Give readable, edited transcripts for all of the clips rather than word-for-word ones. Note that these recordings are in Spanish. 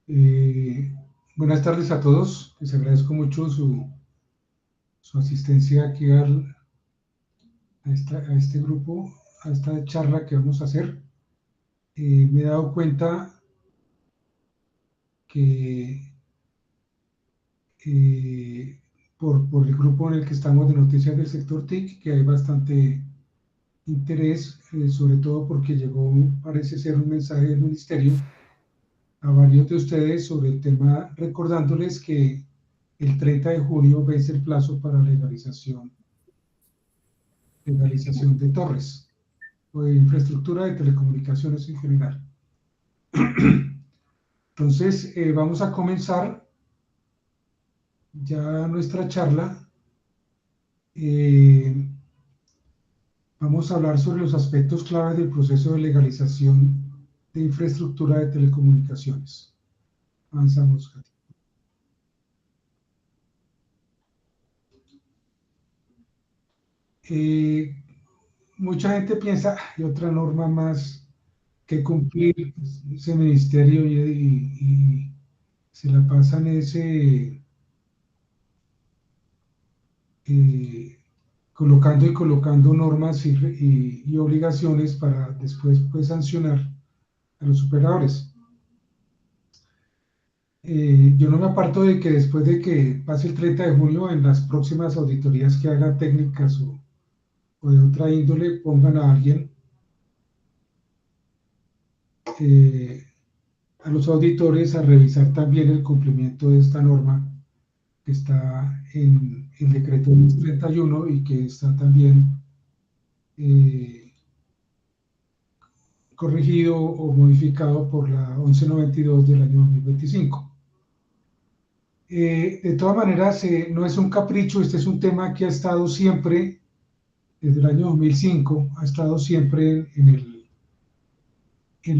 Eh, Buenas tardes a todos. Les agradezco mucho su asistencia aquí a este grupo, a esta charla que vamos a hacer. Me he dado cuenta que eh, por el grupo en el que estamos de noticias del sector TIC, que hay bastante interés, sobre todo porque llegó, parece ser un mensaje del ministerio a varios de ustedes sobre el tema, recordándoles que el 30 de junio vence el plazo para legalización de torres o de infraestructura de telecomunicaciones en general. Entonces, vamos a comenzar ya nuestra charla. Eh, Vamos a hablar sobre los aspectos claves del proceso de legalización de infraestructura de telecomunicaciones. Avanzamos, Katy. Eh, Mucha gente piensa, hay otra norma más que cumplir ese ministerio y se la pasan eh, colocando y colocando normas y obligaciones para después pues, sancionar a los operadores. Yo no me aparto de que después de que pase el 30 de junio, en las próximas auditorías que hagan técnicas o de otra índole, pongan a alguien, eh, a los auditores, a revisar también el cumplimiento de esta norma que está en el decreto 31 y que está también eh, corregido o modificado por la 1192 del año 2025. De todas maneras, no es un capricho, este es un tema que ha estado siempre, desde el año 2005, ha estado siempre en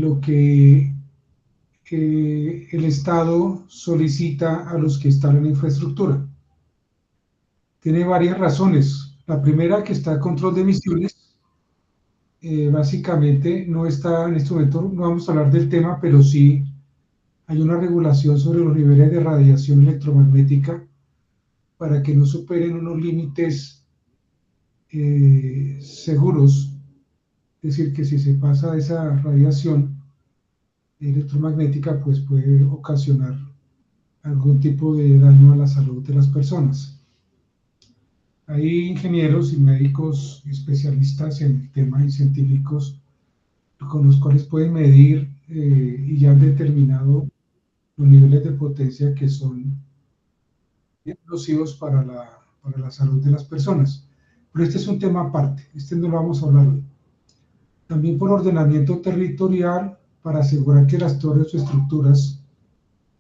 lo que el Estado solicita a los que están en infraestructura. Tiene varias razones. La primera, que está el control de emisiones. Básicamente no está en este momento, no vamos a hablar del tema, pero sí hay una regulación sobre los niveles de radiación electromagnética para que no superen unos límites seguros. Es decir, que si se pasa esa radiación electromagnética, pues puede ocasionar algún tipo de daño a la salud de las personas. Hay ingenieros y médicos especialistas en el tema y científicos con los cuales pueden medir y ya han determinado los niveles de potencia que son nocivos para la salud de las personas. Pero este es un tema aparte, este no lo vamos a hablar hoy. También por ordenamiento territorial, para asegurar que las torres o estructuras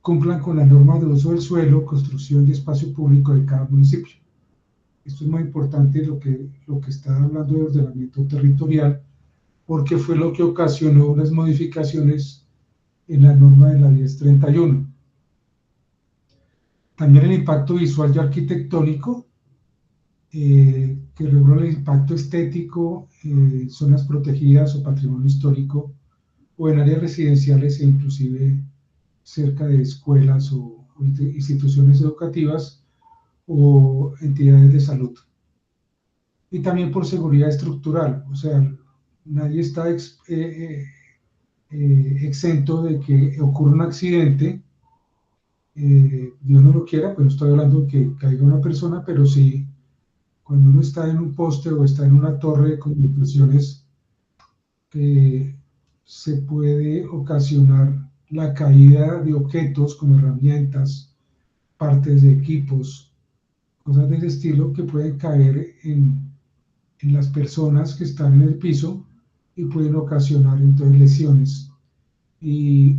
cumplan con las normas de uso del suelo, construcción y espacio público de cada municipio. Esto es muy importante lo que está hablando de ordenamiento territorial, porque fue lo que ocasionó unas modificaciones en la norma de la 1031. También el impacto visual y arquitectónico, que regula el impacto estético, zonas protegidas o patrimonio histórico, o en áreas residenciales e inclusive cerca de escuelas o instituciones educativas o entidades de salud. Y también por seguridad estructural, o sea, nadie está exento de que ocurra un accidente. Dios no lo quiera, pues no estoy hablando de que caiga una persona, pero sí cuando uno está en un poste o está en una torre de comunicaciones, se puede ocasionar la caída de objetos como herramientas, partes de equipos, cosas de ese estilo que pueden caer en las personas que están en el piso y pueden ocasionar entonces lesiones.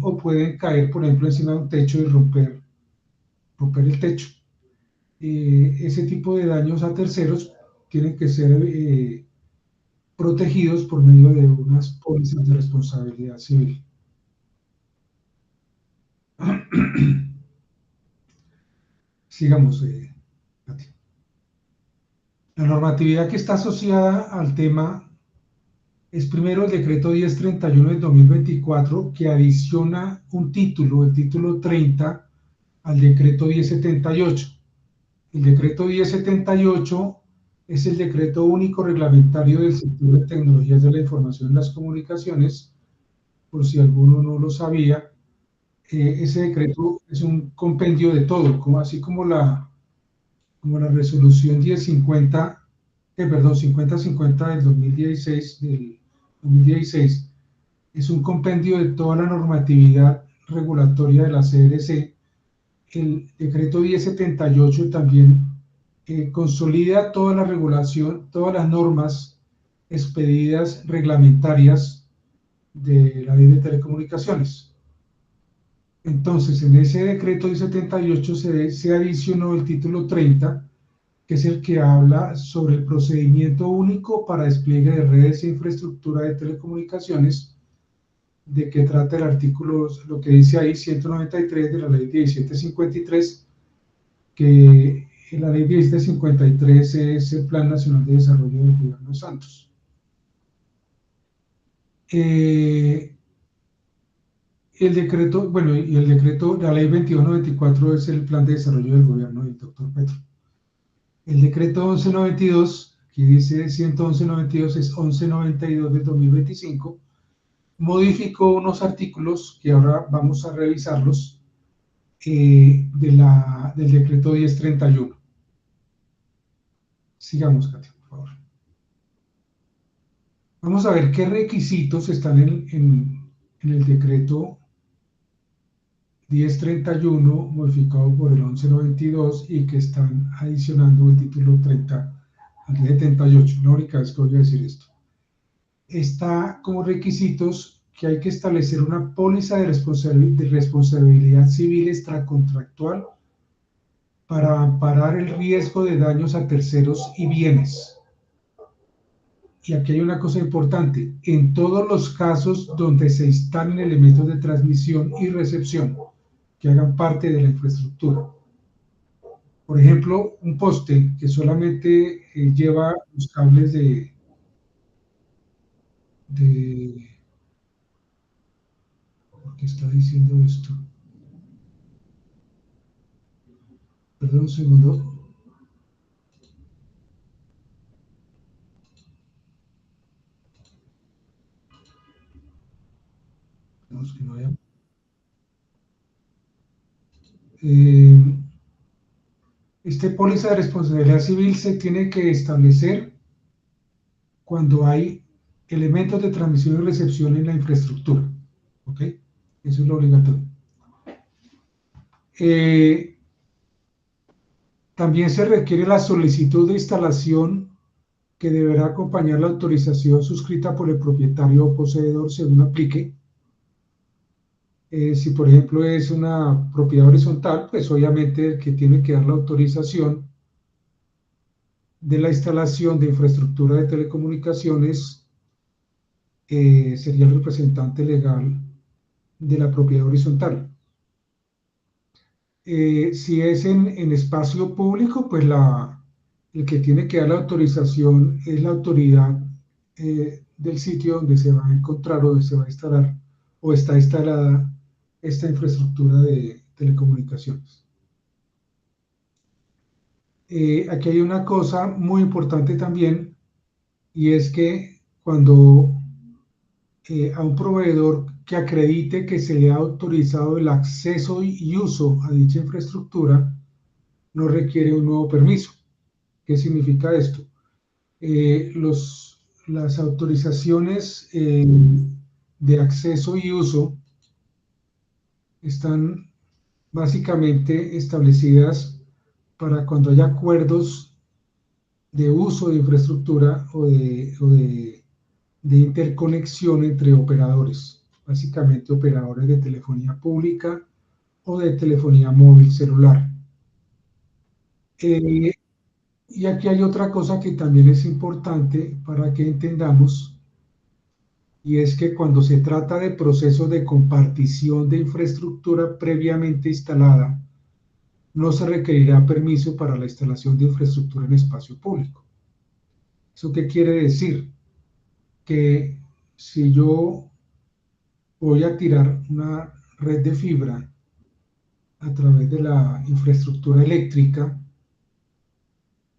O pueden caer, por ejemplo, encima de un techo y romper el techo. Ese tipo de daños a terceros tienen que ser protegidos por medio de unas pólizas de responsabilidad civil. Sigamos, la normatividad que está asociada al tema Es primero el decreto 1031 del 2024 que adiciona un título, el título 30, al decreto 1078. El decreto 1078 es el decreto único reglamentario del sector de tecnologías de la información y las comunicaciones, por si alguno no lo sabía. Ese decreto es un compendio de todo, así como la resolución 1050, perdón, 5050 del 2016, es un compendio de toda la normatividad regulatoria de la CRC. El decreto 1078 también consolida toda la regulación, todas las normas expedidas reglamentarias de la ley de telecomunicaciones. Entonces, en ese decreto 1078 se adicionó el título 30, que es el que habla sobre el procedimiento único para despliegue de redes e infraestructura de telecomunicaciones, de que trata el artículo, lo que dice ahí, 193 de la ley 1753, que la ley 1753 es el Plan Nacional de Desarrollo del Gobierno de Santos. El decreto, bueno, y el decreto, la ley 2294 es el Plan de Desarrollo del Gobierno del doctor Petro. El decreto 1192, que dice 11192, es 1192 de 2025, modificó unos artículos que ahora vamos a revisarlos del decreto 1031. Sigamos, Katia, por favor. Vamos a ver qué requisitos están en el decreto 1031 modificado por el 1192 y que están adicionando el título 30 al 1078. La única vez que voy a decir esto. Está como requisitos que hay que establecer una póliza de responsabilidad civil extracontractual para amparar el riesgo de daños a terceros y bienes. Y aquí hay una cosa importante: en todos los casos donde se instalen elementos de transmisión y recepción que hagan parte de la infraestructura. Por ejemplo, un poste que solamente lleva los cables ¿por qué está diciendo esto? Perdón un segundo. Vamos que no haya... Este póliza de responsabilidad civil se tiene que establecer cuando hay elementos de transmisión y recepción en la infraestructura. ¿Ok? Eso es lo obligatorio. También se requiere la solicitud de instalación que deberá acompañar la autorización suscrita por el propietario o poseedor según aplique. Si por ejemplo es una propiedad horizontal, pues obviamente el que tiene que dar la autorización de la instalación de infraestructura de telecomunicaciones sería el representante legal de la propiedad horizontal. Si es en espacio público, pues el que tiene que dar la autorización es la autoridad del sitio donde se va a encontrar o donde se va a instalar o está instalada esta infraestructura de telecomunicaciones. Aquí hay una cosa muy importante también, y es que cuando a un proveedor que acredite que se le ha autorizado el acceso y uso a dicha infraestructura, no requiere un nuevo permiso. ¿Qué significa esto? Las autorizaciones de acceso y uso están básicamente establecidas para cuando haya acuerdos de uso de infraestructura o de interconexión entre operadores, básicamente operadores de telefonía pública o de telefonía móvil celular. Y aquí hay otra cosa que también es importante para que entendamos, y es que cuando se trata de procesos de compartición de infraestructura previamente instalada, no se requerirá permiso para la instalación de infraestructura en espacio público. ¿Eso qué quiere decir? que si yo voy a tirar una red de fibra a través de la infraestructura eléctrica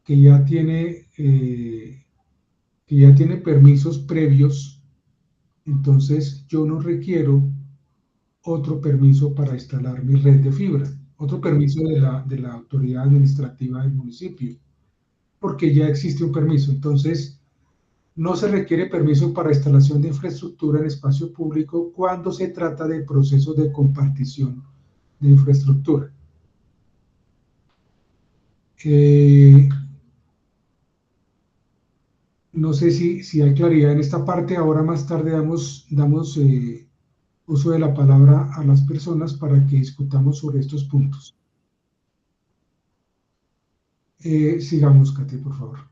que ya tiene, eh, que ya tiene permisos previos, entonces yo no requiero otro permiso para instalar mi red de fibra, otro permiso de la autoridad administrativa del municipio, porque ya existe un permiso. Entonces, no se requiere permiso para instalación de infraestructura en espacio público cuando se trata de procesos de compartición de infraestructura. Eh, no sé si hay claridad en esta parte. Ahora más tarde damos uso de la palabra a las personas para que discutamos sobre estos puntos. Sigamos, Katy, por favor.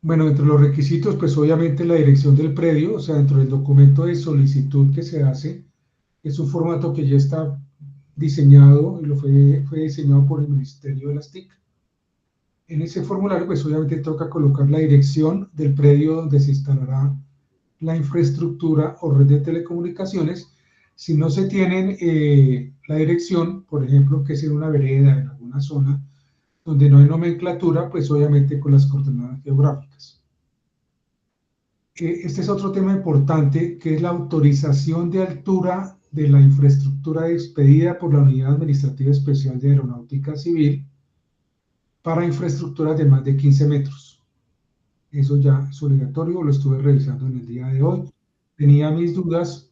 Bueno, entre los requisitos, pues obviamente la dirección del predio, o sea, dentro del documento de solicitud que se hace, es un formato que ya está diseñado y fue diseñado por el Ministerio de las TIC. En ese formulario, pues obviamente toca colocar la dirección del predio donde se instalará la infraestructura o red de telecomunicaciones. Si no se tienen la dirección, por ejemplo, que es en una vereda, en alguna zona donde no hay nomenclatura, pues obviamente con las coordenadas geográficas. Este es otro tema importante, que es la autorización de altura de la infraestructura expedida por la Unidad Administrativa Especial de Aeronáutica Civil para infraestructuras de más de 15 metros. Eso ya es obligatorio, lo estuve revisando en el día de hoy. Tenía mis dudas,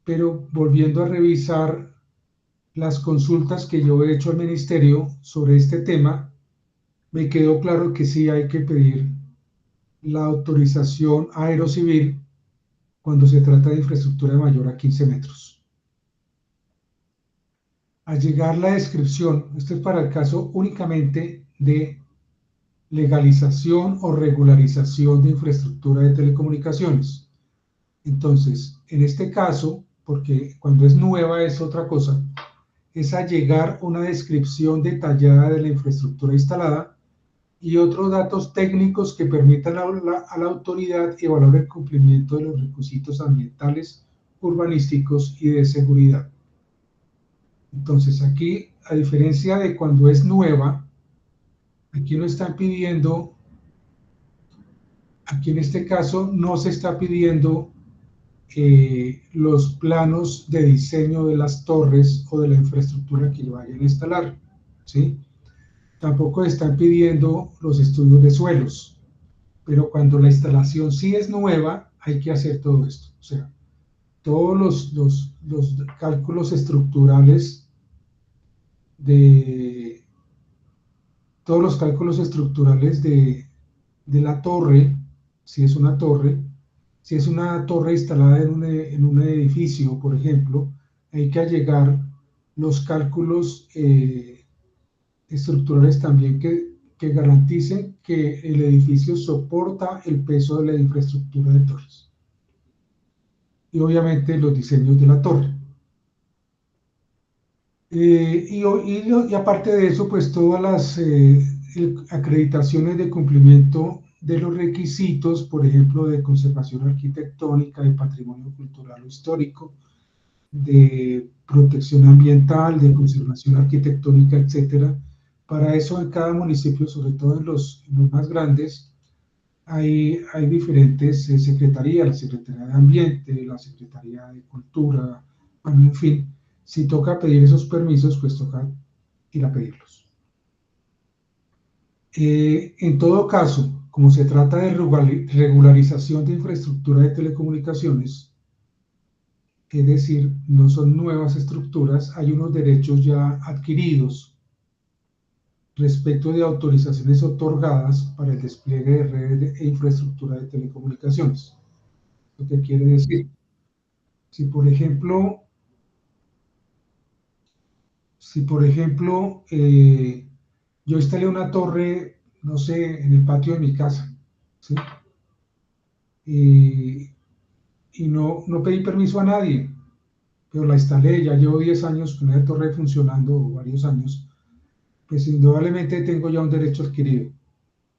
pero volviendo a revisar las consultas que yo he hecho al ministerio sobre este tema, me quedó claro que sí hay que pedir la autorización aerocivil cuando se trata de infraestructura mayor a 15 metros. Al llegar la descripción, esto es para el caso únicamente de legalización o regularización de infraestructura de telecomunicaciones. Entonces, en este caso, porque cuando es nueva es otra cosa, es allegar una descripción detallada de la infraestructura instalada y otros datos técnicos que permitan a la autoridad evaluar el cumplimiento de los requisitos ambientales, urbanísticos y de seguridad. Entonces, aquí, a diferencia de cuando es nueva, aquí no están pidiendo, aquí en este caso no se está pidiendo los planos de diseño de las torres o de la infraestructura que vayan a instalar, ¿sí? Tampoco están pidiendo los estudios de suelos, pero cuando la instalación sí es nueva, hay que hacer todo esto. O sea, todos los cálculos estructurales de todos los cálculos estructurales de la torre, si es una torre, si es una torre instalada en un edificio, por ejemplo, hay que allegar los cálculos estructurales también que garanticen que el edificio soporta el peso de la infraestructura de torres. Y obviamente los diseños de la torre. Y aparte de eso, pues todas las acreditaciones de cumplimiento de los requisitos, por ejemplo, de conservación arquitectónica, de patrimonio cultural o histórico, de protección ambiental, de conservación arquitectónica, etcétera. Para eso en cada municipio, sobre todo en los más grandes, hay diferentes secretarías, la Secretaría de Ambiente, la Secretaría de Cultura, bueno, en fin, si toca pedir esos permisos, pues toca ir a pedirlos. En todo caso, como se trata de regularización de infraestructura de telecomunicaciones, es decir, no son nuevas estructuras, hay unos derechos ya adquiridos respecto de autorizaciones otorgadas para el despliegue de redes e infraestructura de telecomunicaciones. ¿Lo que quiere decir? Si por ejemplo, yo instalé una torre, no sé, en el patio de mi casa, ¿sí? Y no pedí permiso a nadie, pero la instalé, ya llevo 10 años con esa torre funcionando, o varios años, pues indudablemente tengo ya un derecho adquirido.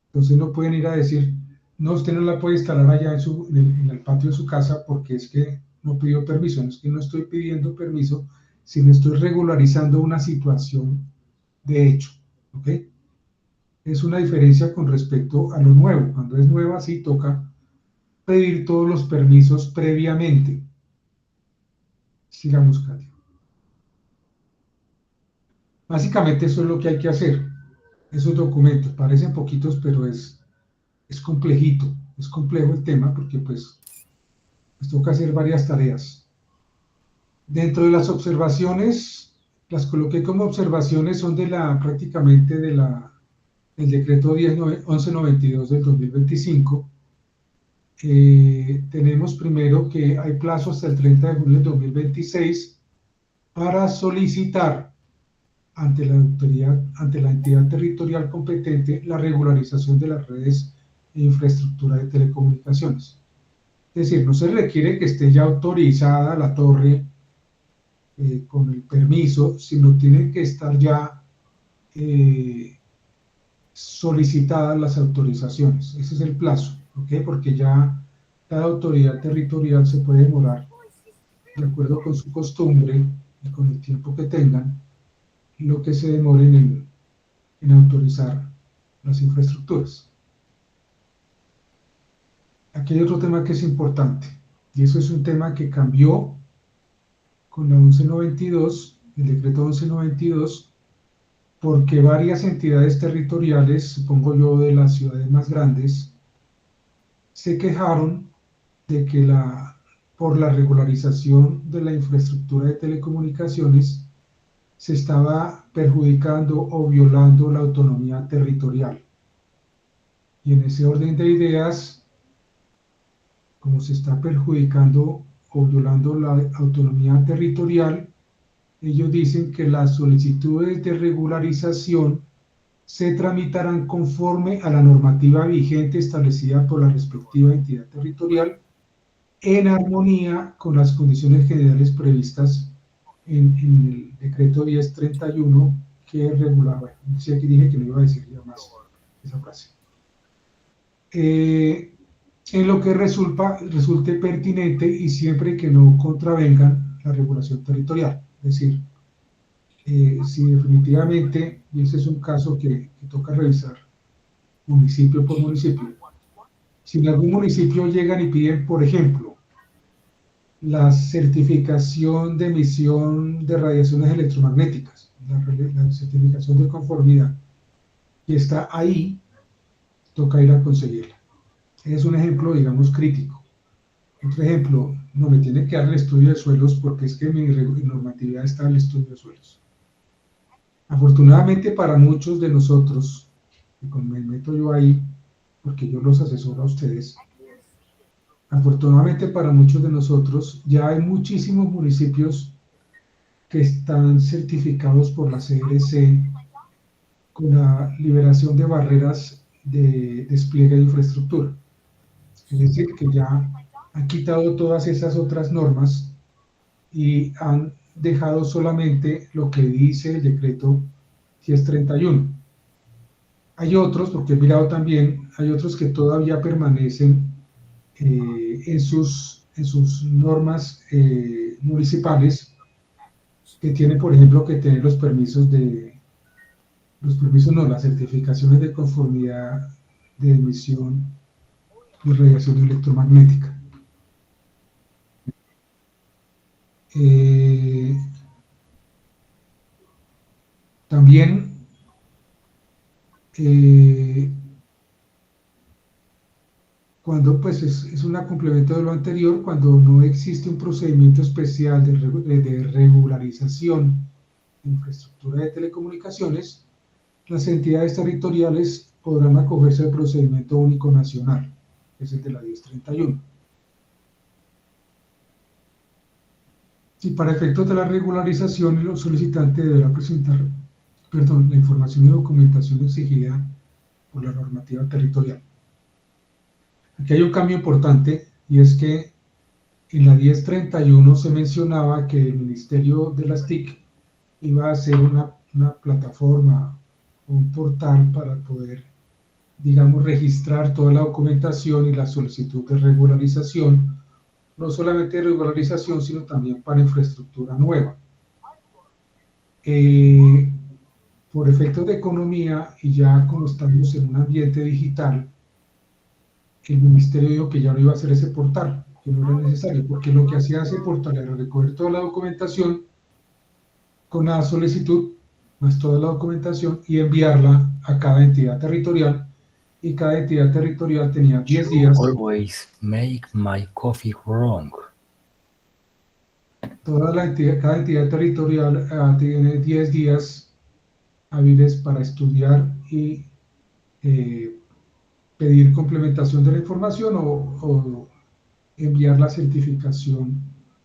Entonces no pueden ir a decir, no, usted no la puede instalar allá en el patio de su casa porque es que no pidió permiso. No es que no estoy pidiendo permiso, sino estoy regularizando una situación de hecho, ¿ok? Es una diferencia con respecto a lo nuevo. Cuando es nueva, sí toca pedir todos los permisos previamente. Sigamos, Katia. Básicamente eso es lo que hay que hacer. Esos documentos parecen poquitos, pero es complejito. Es complejo el tema porque pues toca hacer varias tareas. Dentro de las observaciones, las coloqué como observaciones, son prácticamente del decreto 1192 del 2025. Tenemos primero que hay plazo hasta el 30 de junio del 2026 para solicitar ante la entidad territorial competente la regularización de las redes e infraestructura de telecomunicaciones. Es decir, no se requiere que esté ya autorizada la torre con el permiso, sino tienen que estar ya solicitadas las autorizaciones. Ese es el plazo, ¿ok? Porque ya cada autoridad territorial se puede demorar, de acuerdo con su costumbre y con el tiempo que tengan, lo que se demoren en autorizar las infraestructuras. Aquí hay otro tema que es importante, y eso es un tema que cambió con la 1192, el decreto 1192, porque varias entidades territoriales, supongo yo de las ciudades más grandes, se quejaron de que por la regularización de la infraestructura de telecomunicaciones se estaba perjudicando o violando la autonomía territorial. Y en ese orden de ideas, como se está perjudicando o violando la autonomía territorial, ellos dicen que las solicitudes de regularización se tramitarán conforme a la normativa vigente establecida por la respectiva entidad territorial en armonía con las condiciones generales previstas en el decreto 1031 que regulaba. Bueno, sí, aquí dije que no iba a decir ya más esa frase. En lo que resulte pertinente y siempre que no contravengan la regulación territorial. Es decir, si definitivamente, y ese es un caso que toca revisar municipio por municipio, si en algún municipio llegan y piden, por ejemplo, la certificación de emisión de radiaciones electromagnéticas, la certificación de conformidad, y está ahí, toca ir a conseguirla. Es un ejemplo, digamos, crítico. Otro ejemplo, no me tiene que dar el estudio de suelos porque es que mi normatividad está en el estudio de suelos. Afortunadamente para muchos de nosotros, y me meto yo ahí porque yo los asesoro a ustedes, afortunadamente para muchos de nosotros ya hay muchísimos municipios que están certificados por la CRC con la liberación de barreras de despliegue de infraestructura. Es decir, que ya han quitado todas esas otras normas y han dejado solamente lo que dice el decreto 1031. Hay otros, porque he mirado también, hay otros que todavía permanecen en sus normas municipales, que tienen, por ejemplo, que tener las certificaciones de conformidad de emisión de radiación electromagnética. También cuando pues es un complemento de lo anterior, cuando no existe un procedimiento especial de regularización de infraestructura de telecomunicaciones, las entidades territoriales podrán acogerse al procedimiento único nacional, que es el de la 1031. Si para efectos de la regularización el solicitante deberá presentar, la información y documentación exigida por la normativa territorial. Aquí hay un cambio importante y es que en la 1031 se mencionaba que el Ministerio de las TIC iba a hacer una plataforma, un portal para poder digamos, registrar toda la documentación y la solicitud de regularización, no solamente de regularización, sino también para infraestructura nueva. Por efectos de economía, y ya como estamos en un ambiente digital, el ministerio dijo que ya no iba a hacer ese portal, que no era necesario, porque lo que hacía ese portal era recoger toda la documentación con la solicitud, más toda la documentación, y enviarla a cada entidad territorial, y cada entidad territorial tenía 10 días. Always make my coffee wrong. Cada entidad territorial tiene 10 días hábiles para estudiar y pedir complementación de la información o enviar la certificación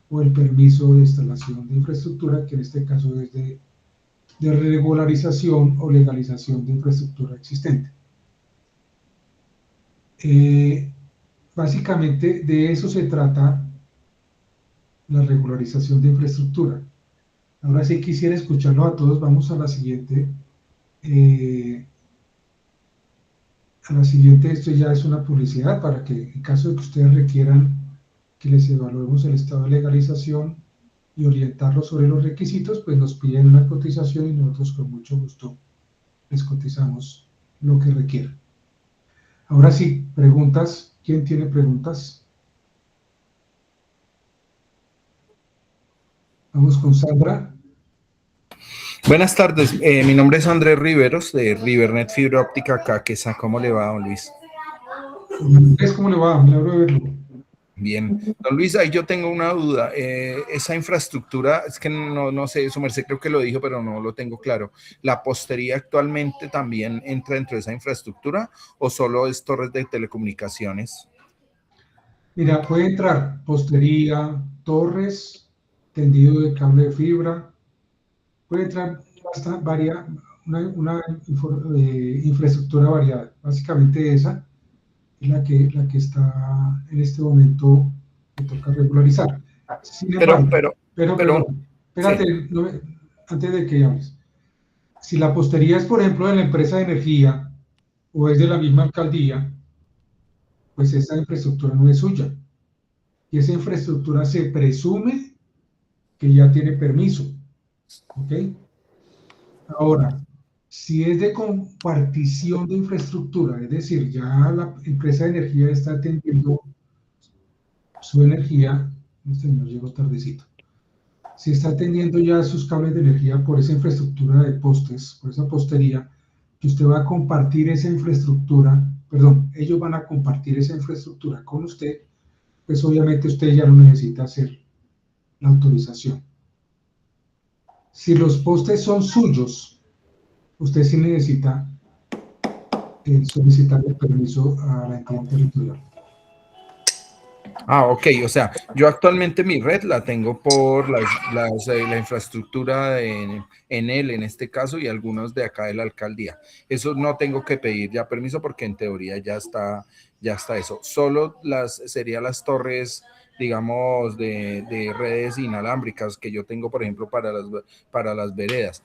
o el permiso de instalación de infraestructura, que en este caso es de regularización o legalización de infraestructura existente. Básicamente de eso se trata la regularización de infraestructura. Ahora sí quisiera escucharlo a todos. Vamos a la siguiente. Esto ya es una publicidad para que en caso de que ustedes requieran que les evaluemos el estado de legalización y orientarlos sobre los requisitos, pues nos piden una cotización y nosotros con mucho gusto les cotizamos lo que requieran. Ahora sí, preguntas. ¿Quién tiene preguntas? Vamos con Sandra. Buenas tardes, mi nombre es Andrés Riveros de Rivernet Fibra Óptica Caquesa. ¿Cómo le va, don Luis? ¿Cómo le va? Me alegro de verlo. Bien, don Luis, ahí yo tengo una duda. Esa infraestructura, es que no sé, su merced creo que lo dijo, pero no lo tengo claro. ¿La postería actualmente también entra dentro de esa infraestructura o solo es torres de telecomunicaciones? Mira, puede entrar postería, torres, tendido de cable de fibra, puede entrar una infraestructura variada. Básicamente esa es la que está en este momento que toca regularizar. Sin embargo, perdón, espérate, sí. Antes de que hables. Si la postería es, por ejemplo, de la empresa de energía o es de la misma alcaldía, pues esa infraestructura no es suya. Y esa infraestructura se presume que ya tiene permiso. ¿Ok? Ahora, si es de compartición de infraestructura, es decir, ya la empresa de energía está atendiendo su energía, este señor llegó tardecito, si está atendiendo ya sus cables de energía por esa infraestructura de postes, por esa postería, que usted va a compartir esa infraestructura, perdón, ellos van a compartir esa infraestructura con usted, pues obviamente usted ya no necesita hacer la autorización. Si los postes son suyos, usted sí necesita solicitar el permiso a la entidad territorial. Ah, ok, o sea, yo actualmente mi red la tengo por la infraestructura en en este caso, y algunos de acá de la alcaldía. Eso no tengo que pedir ya permiso porque en teoría ya está eso. Solo serían las torres, digamos, de redes inalámbricas que yo tengo, por ejemplo, para las veredas.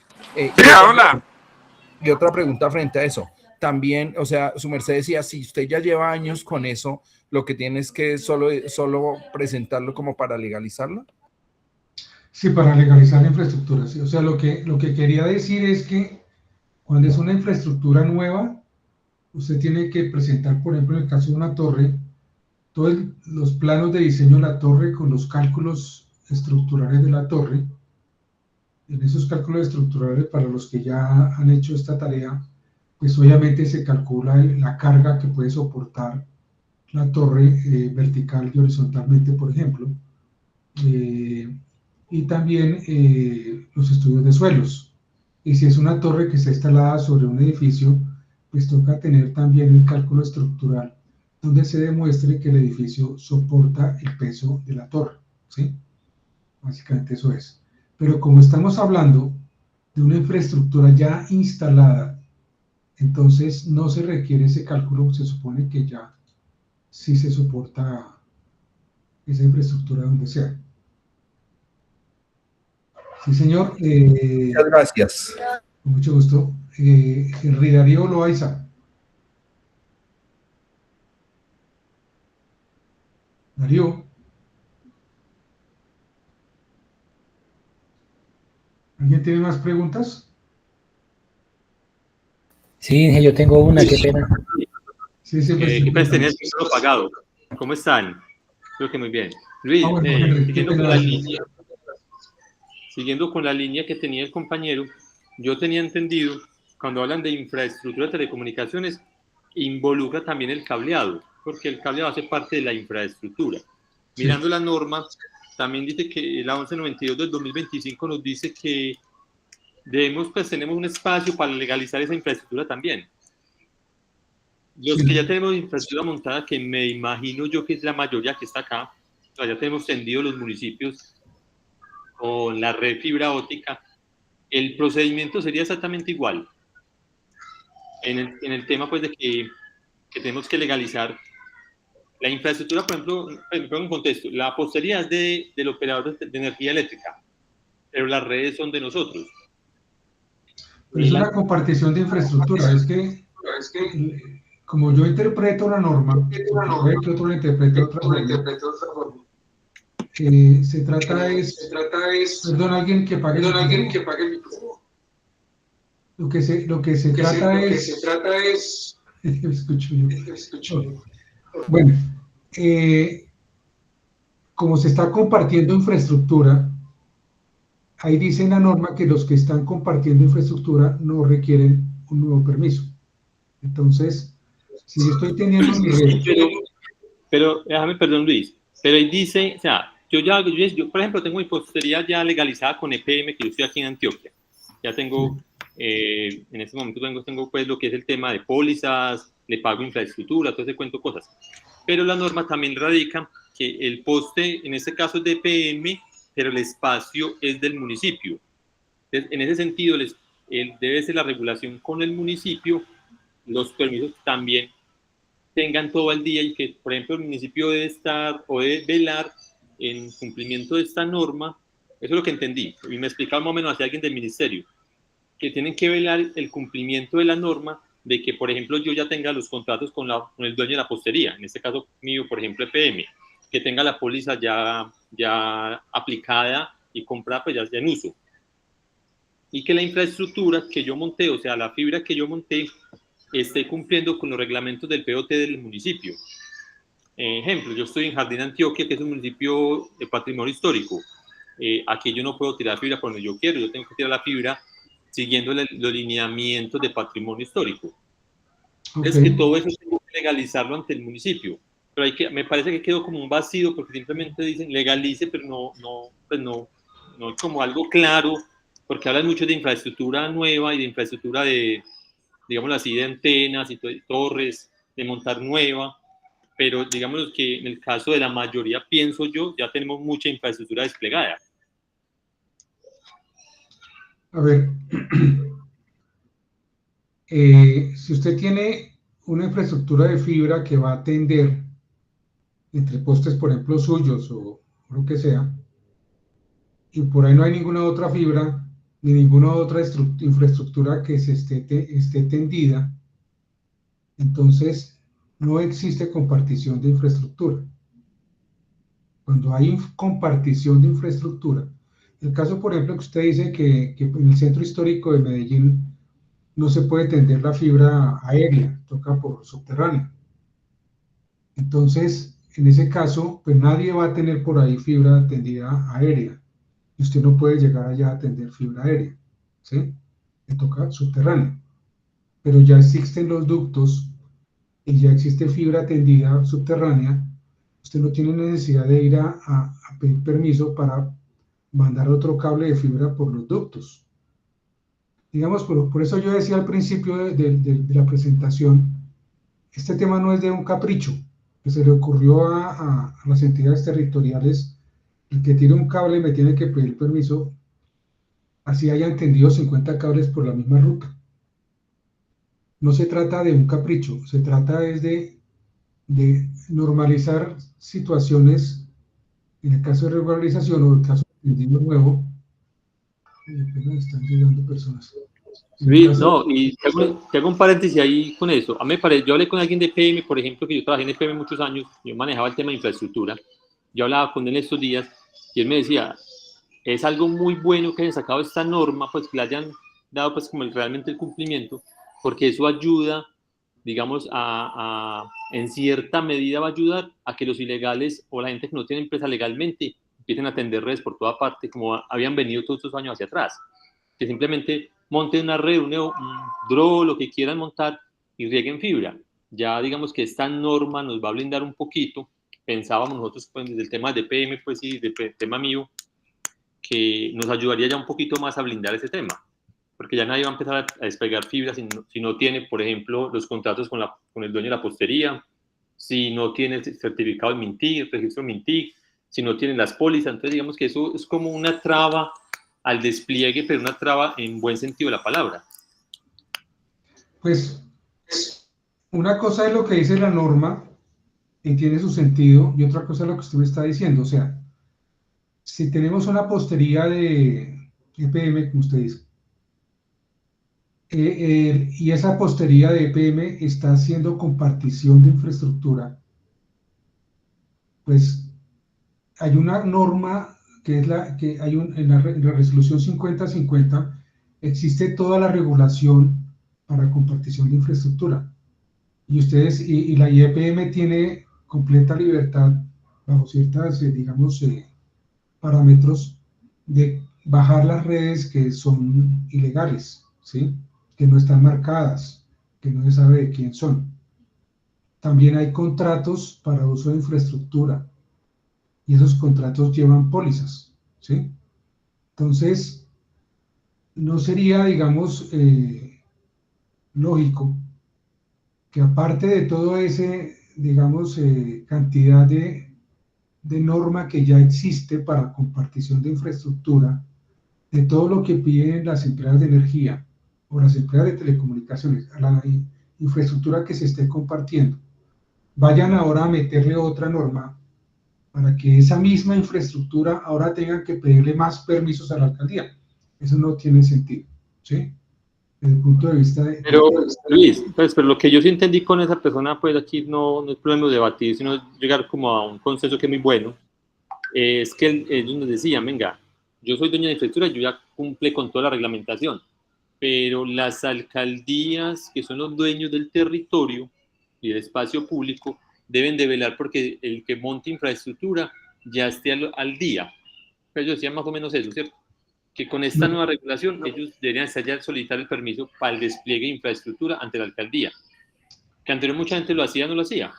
Y otra pregunta frente a eso. También, o sea, su merced decía, si usted ya lleva años con eso, lo que tiene es que solo presentarlo como para legalizarlo. Sí, para legalizar la infraestructura, sí. O sea, lo que quería decir es que cuando es una infraestructura nueva, usted tiene que presentar, por ejemplo, en el caso de una torre, todos los planos de diseño de la torre con los cálculos estructurales de la torre. En esos cálculos estructurales, para los que ya han hecho esta tarea, pues obviamente se calcula la carga que puede soportar la torre vertical y horizontalmente, por ejemplo, y también los estudios de suelos. Y si es una torre que está instalada sobre un edificio, pues toca tener también el cálculo estructural donde se demuestre que el edificio soporta el peso de la torre, ¿sí? Básicamente eso es. Pero como estamos hablando de una infraestructura ya instalada, entonces no se requiere ese cálculo, se supone que ya sí se soporta esa infraestructura donde sea. Sí, señor. Muchas gracias. Con mucho gusto. Enrique Darío Loaiza. Darío. ¿Alguien tiene más preguntas? Sí, yo tengo una, qué pena. Sí, sí, pues, ¿Qué pena tenía el micrófono apagado? ¿Cómo están? Creo que muy bien. Luis, bueno, Henry, qué pena. Siguiendo con la línea que tenía el compañero, yo tenía entendido, cuando hablan de infraestructura de telecomunicaciones, involucra también el cableado, porque el cableado hace parte de la infraestructura. Sí. Mirando la norma, también dice que la 1192 del 2025 nos dice que tenemos un espacio para legalizar esa infraestructura también. Los que ya tenemos infraestructura montada, que me imagino yo que es la mayoría que está acá, ya tenemos tendido los municipios con la red fibra óptica, el procedimiento sería exactamente igual. En el tema pues de que tenemos que legalizar la infraestructura, por ejemplo, pongo un contexto, la postería es del operador de energía eléctrica, pero las redes son de nosotros. Pero es una compartición de infraestructura, es que como yo interpreto la norma, puede que otro la interprete de otra forma. Se trata es, perdón, alguien que pague el micrófono. Lo que se trata es, escucho yo. Bueno, como se está compartiendo infraestructura, ahí dice en la norma que los que están compartiendo infraestructura no requieren un nuevo permiso. Entonces, si yo estoy teniendo mi red... Pero déjame, perdón Luis, pero ahí dice, o sea, yo por ejemplo tengo mi postería ya legalizada con EPM, que yo estoy aquí en Antioquia. Ya tengo, en este momento tengo pues lo que es el tema de pólizas, le pago infraestructura, todo ese cuento cosas. Pero la norma también radica que el poste, en este caso es de EPM, pero el espacio es del municipio. Entonces, en ese sentido, debe ser la regulación con el municipio, los permisos también tengan todo el día y que, por ejemplo, el municipio debe estar o debe velar en cumplimiento de esta norma. Eso es lo que entendí. Y me explicaba más o menos hacia alguien del ministerio, que tienen que velar el cumplimiento de la norma de que, por ejemplo, yo ya tenga los contratos con el dueño de la postería, en este caso mío, por ejemplo, EPM, que tenga la póliza ya aplicada y comprada pues ya en uso. Y que la infraestructura que yo monté, o sea, la fibra que yo monté, esté cumpliendo con los reglamentos del POT del municipio. Ejemplo, yo estoy en Jardín Antioquia, que es un municipio de patrimonio histórico. Aquí yo no puedo tirar fibra por donde yo quiero, yo tengo que tirar la fibra siguiendo los lineamientos de patrimonio histórico. Okay. Es que todo eso tengo que legalizarlo ante el municipio. Pero me parece que quedó como un vacío porque simplemente dicen legalice, pero no es como algo claro, porque hablan mucho de infraestructura nueva y de infraestructura de, digámoslo así, de antenas y de torres, de montar nueva, pero digamos que en el caso de la mayoría, pienso yo, ya tenemos mucha infraestructura desplegada. A ver, si usted tiene una infraestructura de fibra que va a atender entre postes, por ejemplo, suyos o lo que sea, y por ahí no hay ninguna otra fibra, ni ninguna otra infraestructura que se esté tendida, entonces no existe compartición de infraestructura. Cuando hay compartición de infraestructura, el caso, por ejemplo, que usted dice que en el centro histórico de Medellín no se puede tender la fibra aérea, toca por subterráneo. Entonces, en ese caso, pues nadie va a tener por ahí fibra tendida aérea. Y usted no puede llegar allá a tender fibra aérea, ¿sí? Le toca subterráneo. Pero ya existen los ductos y ya existe fibra tendida subterránea. Usted no tiene necesidad de ir a pedir permiso para mandar otro cable de fibra por los ductos. Digamos, por eso yo decía al principio de la presentación, este tema no es de un capricho, que se le ocurrió a las entidades territoriales, el que tiene un cable me tiene que pedir permiso, así hayan tendido 50 cables por la misma ruta. No se trata de un capricho, se trata es de normalizar situaciones, en el caso de regularización o en el caso de tendido nuevo, apenas están llegando personas. Sí, no, y te hago un paréntesis ahí con eso. A mí me parece, yo hablé con alguien de EPM, por ejemplo, que yo trabajé en EPM muchos años, yo manejaba el tema de infraestructura. Yo hablaba con él estos días y él me decía, es algo muy bueno que hayan sacado esta norma, pues que le hayan dado pues como realmente el cumplimiento, porque eso ayuda, digamos, en cierta medida va a ayudar a que los ilegales o la gente que no tiene empresa legalmente empiecen a atender redes por toda parte, como habían venido todos estos años hacia atrás. Que simplemente monten una red, un draw, lo que quieran montar y rieguen fibra. Ya digamos que esta norma nos va a blindar un poquito. Pensábamos nosotros pues, desde el tema de PM, pues sí, del tema mío, que nos ayudaría ya un poquito más a blindar ese tema. Porque ya nadie va a empezar a despegar fibra si no tiene, por ejemplo, los contratos con el dueño de la postería, si no tiene el certificado de Mintic, el registro Mintic, si no tiene las pólizas. Entonces digamos que eso es como una traba al despliegue, pero una traba en buen sentido de la palabra. Pues una cosa es lo que dice la norma y tiene su sentido, y otra cosa es lo que usted me está diciendo. O sea, si tenemos una postería de EPM, como usted dice, y esa postería de EPM está haciendo compartición de infraestructura, pues hay una norma que es la que hay en la resolución 5050 existe toda la regulación para compartición de infraestructura. Y ustedes, y la IEPM tiene completa libertad, bajo ciertas, digamos, parámetros, de bajar las redes que son ilegales, ¿sí? Que no están marcadas, que no se sabe de quién son. También hay contratos para uso de infraestructura, y esos contratos llevan pólizas, ¿sí? Entonces, no sería, digamos, lógico que aparte de todo ese, digamos, cantidad de norma que ya existe para compartición de infraestructura, de todo lo que piden las empresas de energía o las empresas de telecomunicaciones a la infraestructura que se esté compartiendo, vayan ahora a meterle otra norma para que esa misma infraestructura ahora tengan que pedirle más permisos a la alcaldía. Eso no tiene sentido, ¿sí? Desde el punto de vista de... Pero, Luis, pues, pero lo que yo sí entendí con esa persona, pues aquí no es problema de debatir, sino llegar como a un consenso que es muy bueno, es que ellos nos decían, venga, yo soy dueño de infraestructura, yo ya cumple con toda la reglamentación, pero las alcaldías, que son los dueños del territorio y del espacio público, deben de velar porque el que monte infraestructura ya esté al día. Pues ellos decían más o menos eso, ¿cierto? Que con esta nueva regulación ellos deberían ya solicitar el permiso para el despliegue de infraestructura ante la alcaldía. Que anteriormente mucha gente lo hacía, no lo hacía,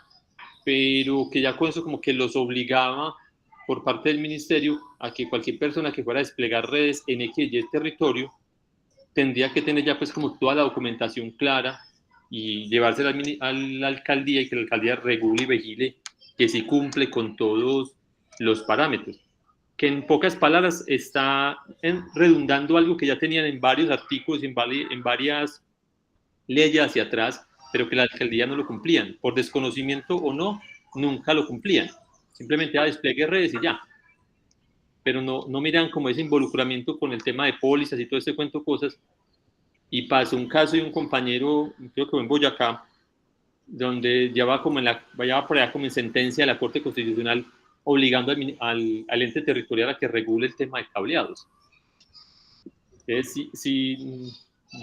pero que ya con eso como que los obligaba por parte del ministerio a que cualquier persona que fuera a desplegar redes en X y territorio tendría que tener ya pues como toda la documentación clara y llevársela a la alcaldía y que la alcaldía regule y vigile que sí cumple con todos los parámetros. Que en pocas palabras está redundando algo que ya tenían en varios artículos, en varias leyes hacia atrás, pero que la alcaldía no lo cumplían. Por desconocimiento o no, nunca lo cumplían. Simplemente despliegue redes y ya. Pero no miran como ese involucramiento con el tema de pólizas y todo este cuento de cosas. Y pasó un caso de un compañero, creo que en Boyacá, donde ya va por allá como en sentencia de la Corte Constitucional, obligando al ente territorial a que regule el tema de cableados. Entonces,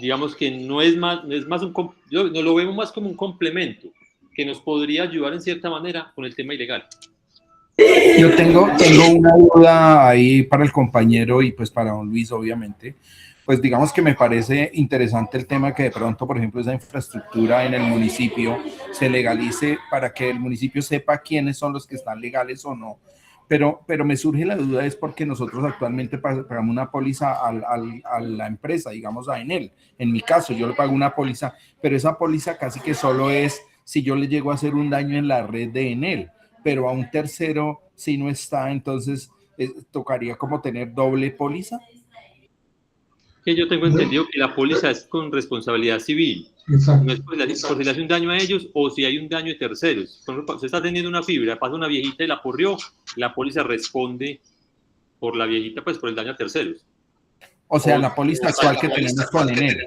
digamos que no es más no lo vemos más como un complemento que nos podría ayudar en cierta manera con el tema ilegal. Yo tengo una duda ahí para el compañero y pues para don Luis, obviamente. Pues digamos que me parece interesante el tema que de pronto, por ejemplo, esa infraestructura en el municipio se legalice para que el municipio sepa quiénes son los que están legales o no. Pero me surge la duda es porque nosotros actualmente pagamos una póliza a la empresa, digamos a Enel. En mi caso, yo le pago una póliza, pero esa póliza casi que solo es si yo le llego a hacer un daño en la red de Enel, pero a un tercero si no está, entonces tocaría como tener doble póliza. Que yo tengo entendido que la póliza es con responsabilidad civil. Exacto. No es por si le hace un daño a ellos o si hay un daño de terceros. Por ejemplo, se está teniendo una fibra, pasa una viejita y la porrió, la póliza responde por la viejita, pues por el daño a terceros. O sea, la póliza actual que tenemos con Enel.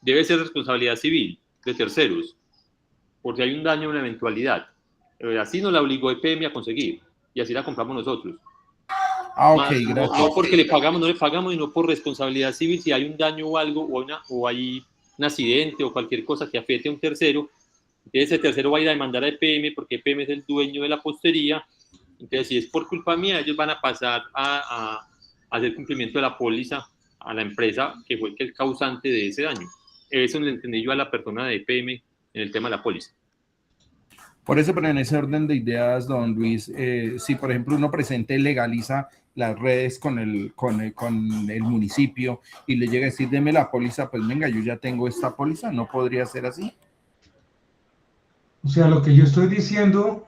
Debe ser responsabilidad civil de terceros, porque hay un daño, una eventualidad. Así nos la obligó EPM a conseguir, y así la compramos nosotros. Ah, ok, gracias. No porque le pagamos, no le pagamos, sino por responsabilidad civil, si hay un daño o algo, o hay un accidente o cualquier cosa que afecte a un tercero, entonces ese tercero va a ir a demandar a EPM, porque EPM es el dueño de la postería. Entonces, si es por culpa mía, ellos van a pasar a hacer cumplimiento de la póliza a la empresa que fue el causante de ese daño. Eso le entendí yo a la persona de EPM en el tema de la póliza. Por eso, pero en ese orden de ideas, don Luis, si por ejemplo uno presente legaliza las redes con el municipio y le llega a decir, deme la póliza, pues venga, yo ya tengo esta póliza, ¿no podría ser así? O sea, lo que yo estoy diciendo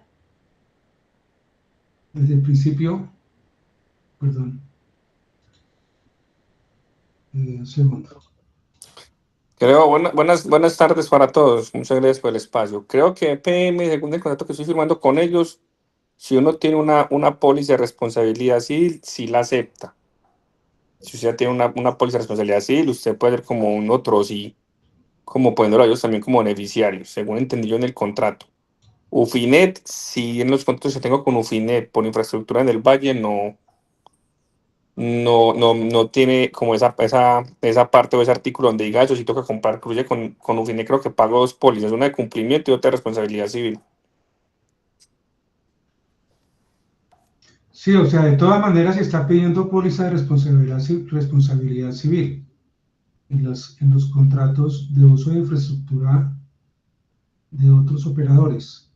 desde el principio, perdón, un segundo. Creo, buenas tardes para todos. Muchas gracias por el espacio. Creo que EPM, según el contrato que estoy firmando con ellos, si uno tiene una póliza de responsabilidad civil, sí la acepta. Si usted tiene una póliza de responsabilidad civil, usted puede ser como un otro, sí, como poniéndolo a ellos también como beneficiarios, según entendí yo en el contrato. Ufinet, sí, en los contratos que tengo con Ufinet por infraestructura en el Valle, no tiene como esa parte o ese artículo donde diga eso, si toca comprar cruce con Ufinet, creo que pago dos pólizas, una de cumplimiento y otra de responsabilidad civil. Sí, o sea, de todas maneras se está pidiendo póliza de responsabilidad civil en los contratos de uso de infraestructura de otros operadores.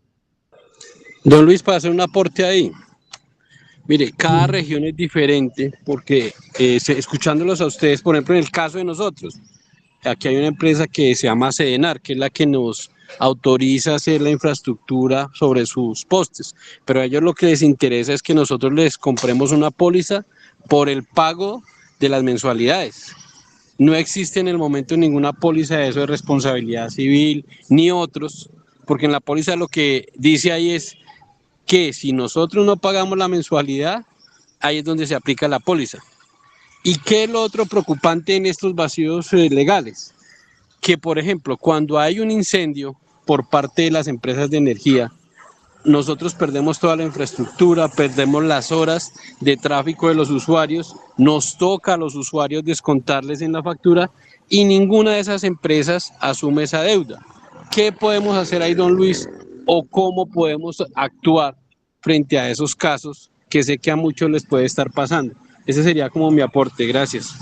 Don Luis, para hacer un aporte ahí. Mire, cada región es diferente porque escuchándolos a ustedes, por ejemplo, en el caso de nosotros, aquí hay una empresa que se llama Sedenar, que es la que nos autoriza a hacer la infraestructura sobre sus postes, pero a ellos lo que les interesa es que nosotros les compremos una póliza por el pago de las mensualidades. No existe en el momento ninguna póliza de eso de responsabilidad civil, ni otros, porque en la póliza lo que dice ahí es que si nosotros no pagamos la mensualidad, ahí es donde se aplica la póliza. ¿Y qué es lo otro preocupante en estos vacíos legales? Que, por ejemplo, cuando hay un incendio por parte de las empresas de energía, nosotros perdemos toda la infraestructura, perdemos las horas de tráfico de los usuarios, nos toca a los usuarios descontarles en la factura y ninguna de esas empresas asume esa deuda. ¿Qué podemos hacer ahí, don Luis? ¿O cómo podemos actuar frente a esos casos que sé que a muchos les puede estar pasando? Ese sería como mi aporte. Gracias.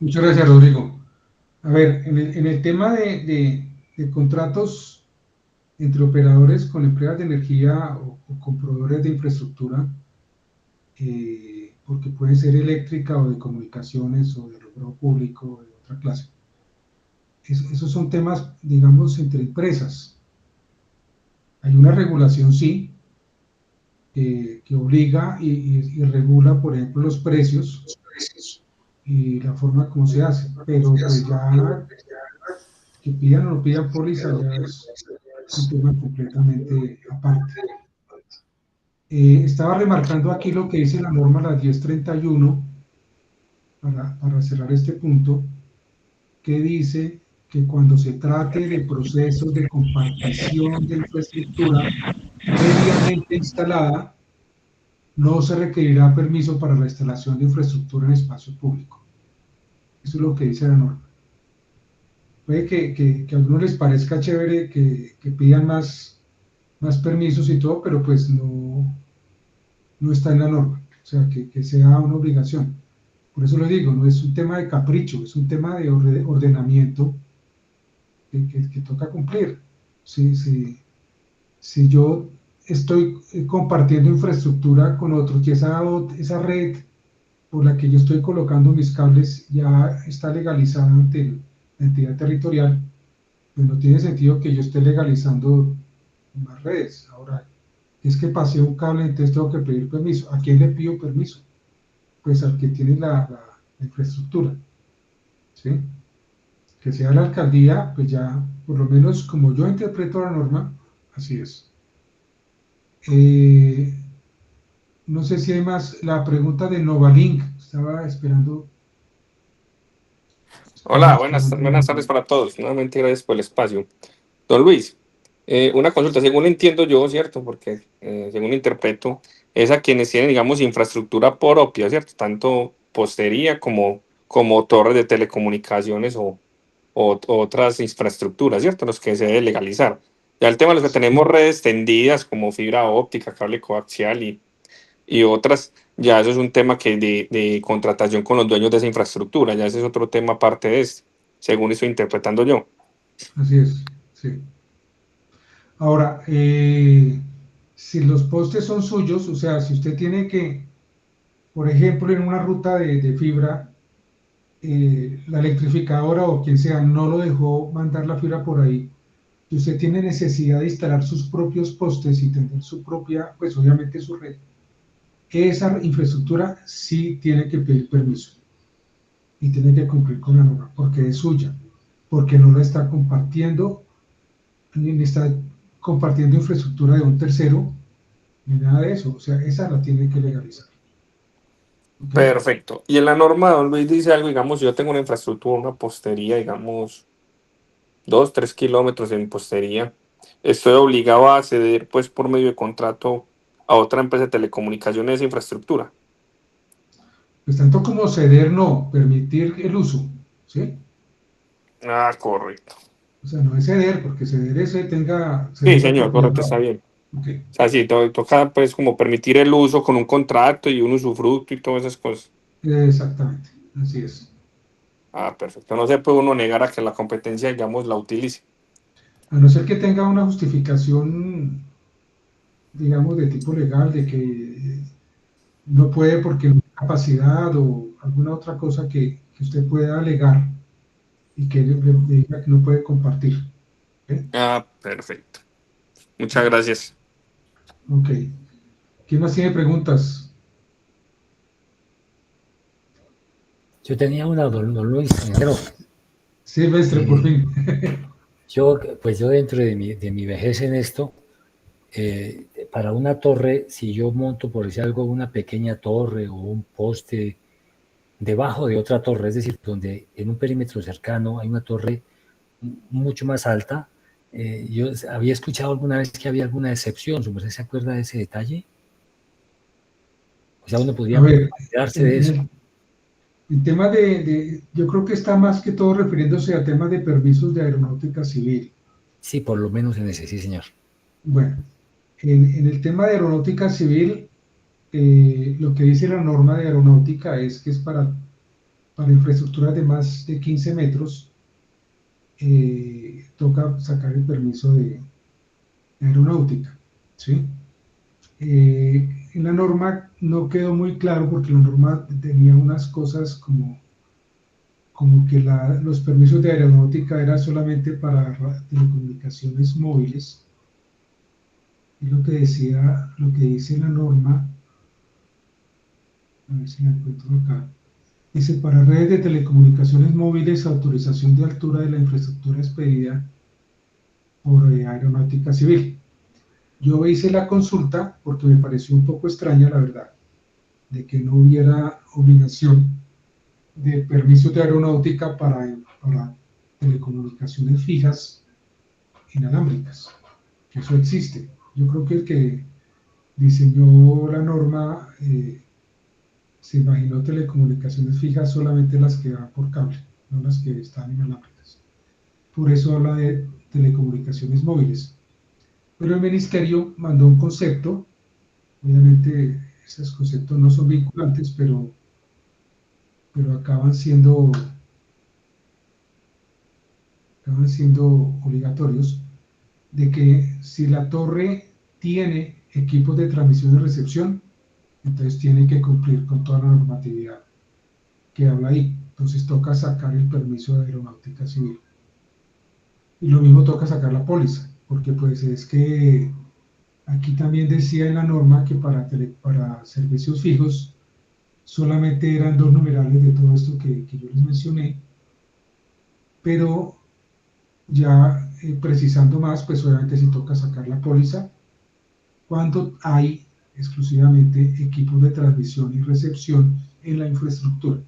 Muchas gracias, Rodrigo. A ver, en el tema de contratos entre operadores con empresas de energía o con proveedores de infraestructura, porque puede ser eléctrica o de comunicaciones o de logro público o de otra clase. Esos son temas, digamos, entre empresas. Hay una regulación, sí, que obliga y regula, por ejemplo, los precios y la forma como se hace, pero pues ya que pidan o no pidan póliza ya es un tema completamente aparte. Estaba remarcando aquí lo que dice la norma, la 1031, para cerrar este punto, que dice que cuando se trate de procesos de compartición de infraestructura previamente instalada, no se requerirá permiso para la instalación de infraestructura en espacio público. Eso es lo que dice la norma. Puede que a algunos les parezca chévere que pidan más permisos y todo, pero pues no está en la norma, o sea, que sea una obligación. Por eso lo digo, no es un tema de capricho, es un tema de ordenamiento que toca cumplir. Si yo estoy compartiendo infraestructura con otros y esa red por la que yo estoy colocando mis cables ya está legalizada ante la entidad territorial, pues no tiene sentido que yo esté legalizando más redes. Ahora, es que pasé un cable, entonces tengo que pedir permiso. ¿A quién le pido permiso? Pues al que tiene la infraestructura, ¿sí? Que sea la alcaldía, pues ya, por lo menos como yo interpreto la norma, así es. No sé si hay más, la pregunta de Novalink, estaba esperando Hola, buenas tardes para todos. Nuevamente gracias por el espacio. Don Luis, una consulta, según entiendo yo, ¿cierto? Porque según interpreto, es a quienes tienen, digamos, infraestructura propia, ¿cierto? Tanto postería como torres de telecomunicaciones o otras infraestructuras, ¿cierto? Los que se debe legalizar. Ya el tema de los que tenemos redes tendidas como fibra óptica, cable coaxial y otras, ya eso es un tema que de contratación con los dueños de esa infraestructura, ya ese es otro tema aparte de este, según estoy interpretando yo. Así es, sí. Ahora, si los postes son suyos, o sea, si usted tiene que, por ejemplo, en una ruta de fibra, la electrificadora o quien sea no lo dejó mandar la fibra por ahí, y usted tiene necesidad de instalar sus propios postes y tener su propia, pues obviamente su red, esa infraestructura sí tiene que pedir permiso y tiene que cumplir con la norma porque es suya, porque no la está compartiendo, ni está compartiendo infraestructura de un tercero, ni nada de eso. O sea, esa la tiene que legalizar. ¿Okay? Perfecto. Y en la norma, don Luis dice algo, digamos, yo tengo una infraestructura, una postería, digamos, 2, 3 kilómetros en postería. Estoy obligado a ceder, pues, por medio de contrato a otra empresa de telecomunicaciones esa infraestructura. Pues tanto como ceder, no, permitir el uso. ¿Sí? Ah, correcto. O sea, no es ceder, porque ceder es tenga Sí, segunda señor, propiedad. correcto, está No. bien. Okay. O sea, sí, toca, pues, como permitir el uso con un contrato y un usufructo y todas esas cosas. Exactamente, así es. Ah, perfecto. No se puede uno negar a que la competencia, digamos, la utilice. A no ser que tenga una justificación, digamos, de tipo legal, de que no puede porque no tiene capacidad o alguna otra cosa que usted pueda alegar y que le diga que no puede compartir. ¿Ok? Ah, perfecto. Muchas gracias. Ok. ¿Quién más tiene preguntas? Yo tenía una, don Luis, pero Silvestre, por fin. yo dentro de mi vejez en esto, para una torre, si yo monto, por decir algo, una pequeña torre o un poste debajo de otra torre, es decir, donde en un perímetro cercano hay una torre mucho más alta, yo había escuchado alguna vez que había alguna excepción, ¿su merced se acuerda de ese detalle? O sea, uno A podría ver, cuidarse de eso. en tema yo creo que está más que todo refiriéndose a temas de permisos de aeronáutica civil. Sí, por lo menos en ese, sí, señor. Bueno, en el tema de aeronáutica civil, lo que dice la norma de aeronáutica es que es para infraestructuras de más de 15 metros, toca sacar el permiso de aeronáutica, ¿sí? En la norma no quedó muy claro porque la norma tenía unas cosas como que los permisos de aeronáutica era solamente para telecomunicaciones móviles. Y lo que decía, lo que dice la norma, a ver si la encuentro acá, dice para redes de telecomunicaciones móviles, autorización de altura de la infraestructura expedida por aeronáutica civil. Yo hice la consulta porque me pareció un poco extraña, la verdad, de que no hubiera obligación de permisos de aeronáutica para telecomunicaciones fijas inalámbricas, que eso existe. Yo creo que el que diseñó la norma se imaginó telecomunicaciones fijas solamente las que van por cable, no las que están inalámbricas. Por eso habla de telecomunicaciones móviles. Pero el ministerio mandó un concepto, obviamente esos conceptos no son vinculantes, pero acaban siendo obligatorios, de que si la torre tiene equipos de transmisión y recepción, entonces tiene que cumplir con toda la normatividad que habla ahí. Entonces toca sacar el permiso de aeronáutica civil. Y lo mismo toca sacar la póliza, porque pues es que aquí también decía en la norma que para servicios fijos solamente eran 2 numerales de todo esto que yo les mencioné, pero ya precisando más, pues obviamente sí toca sacar la póliza cuando hay exclusivamente equipos de transmisión y recepción en la infraestructura.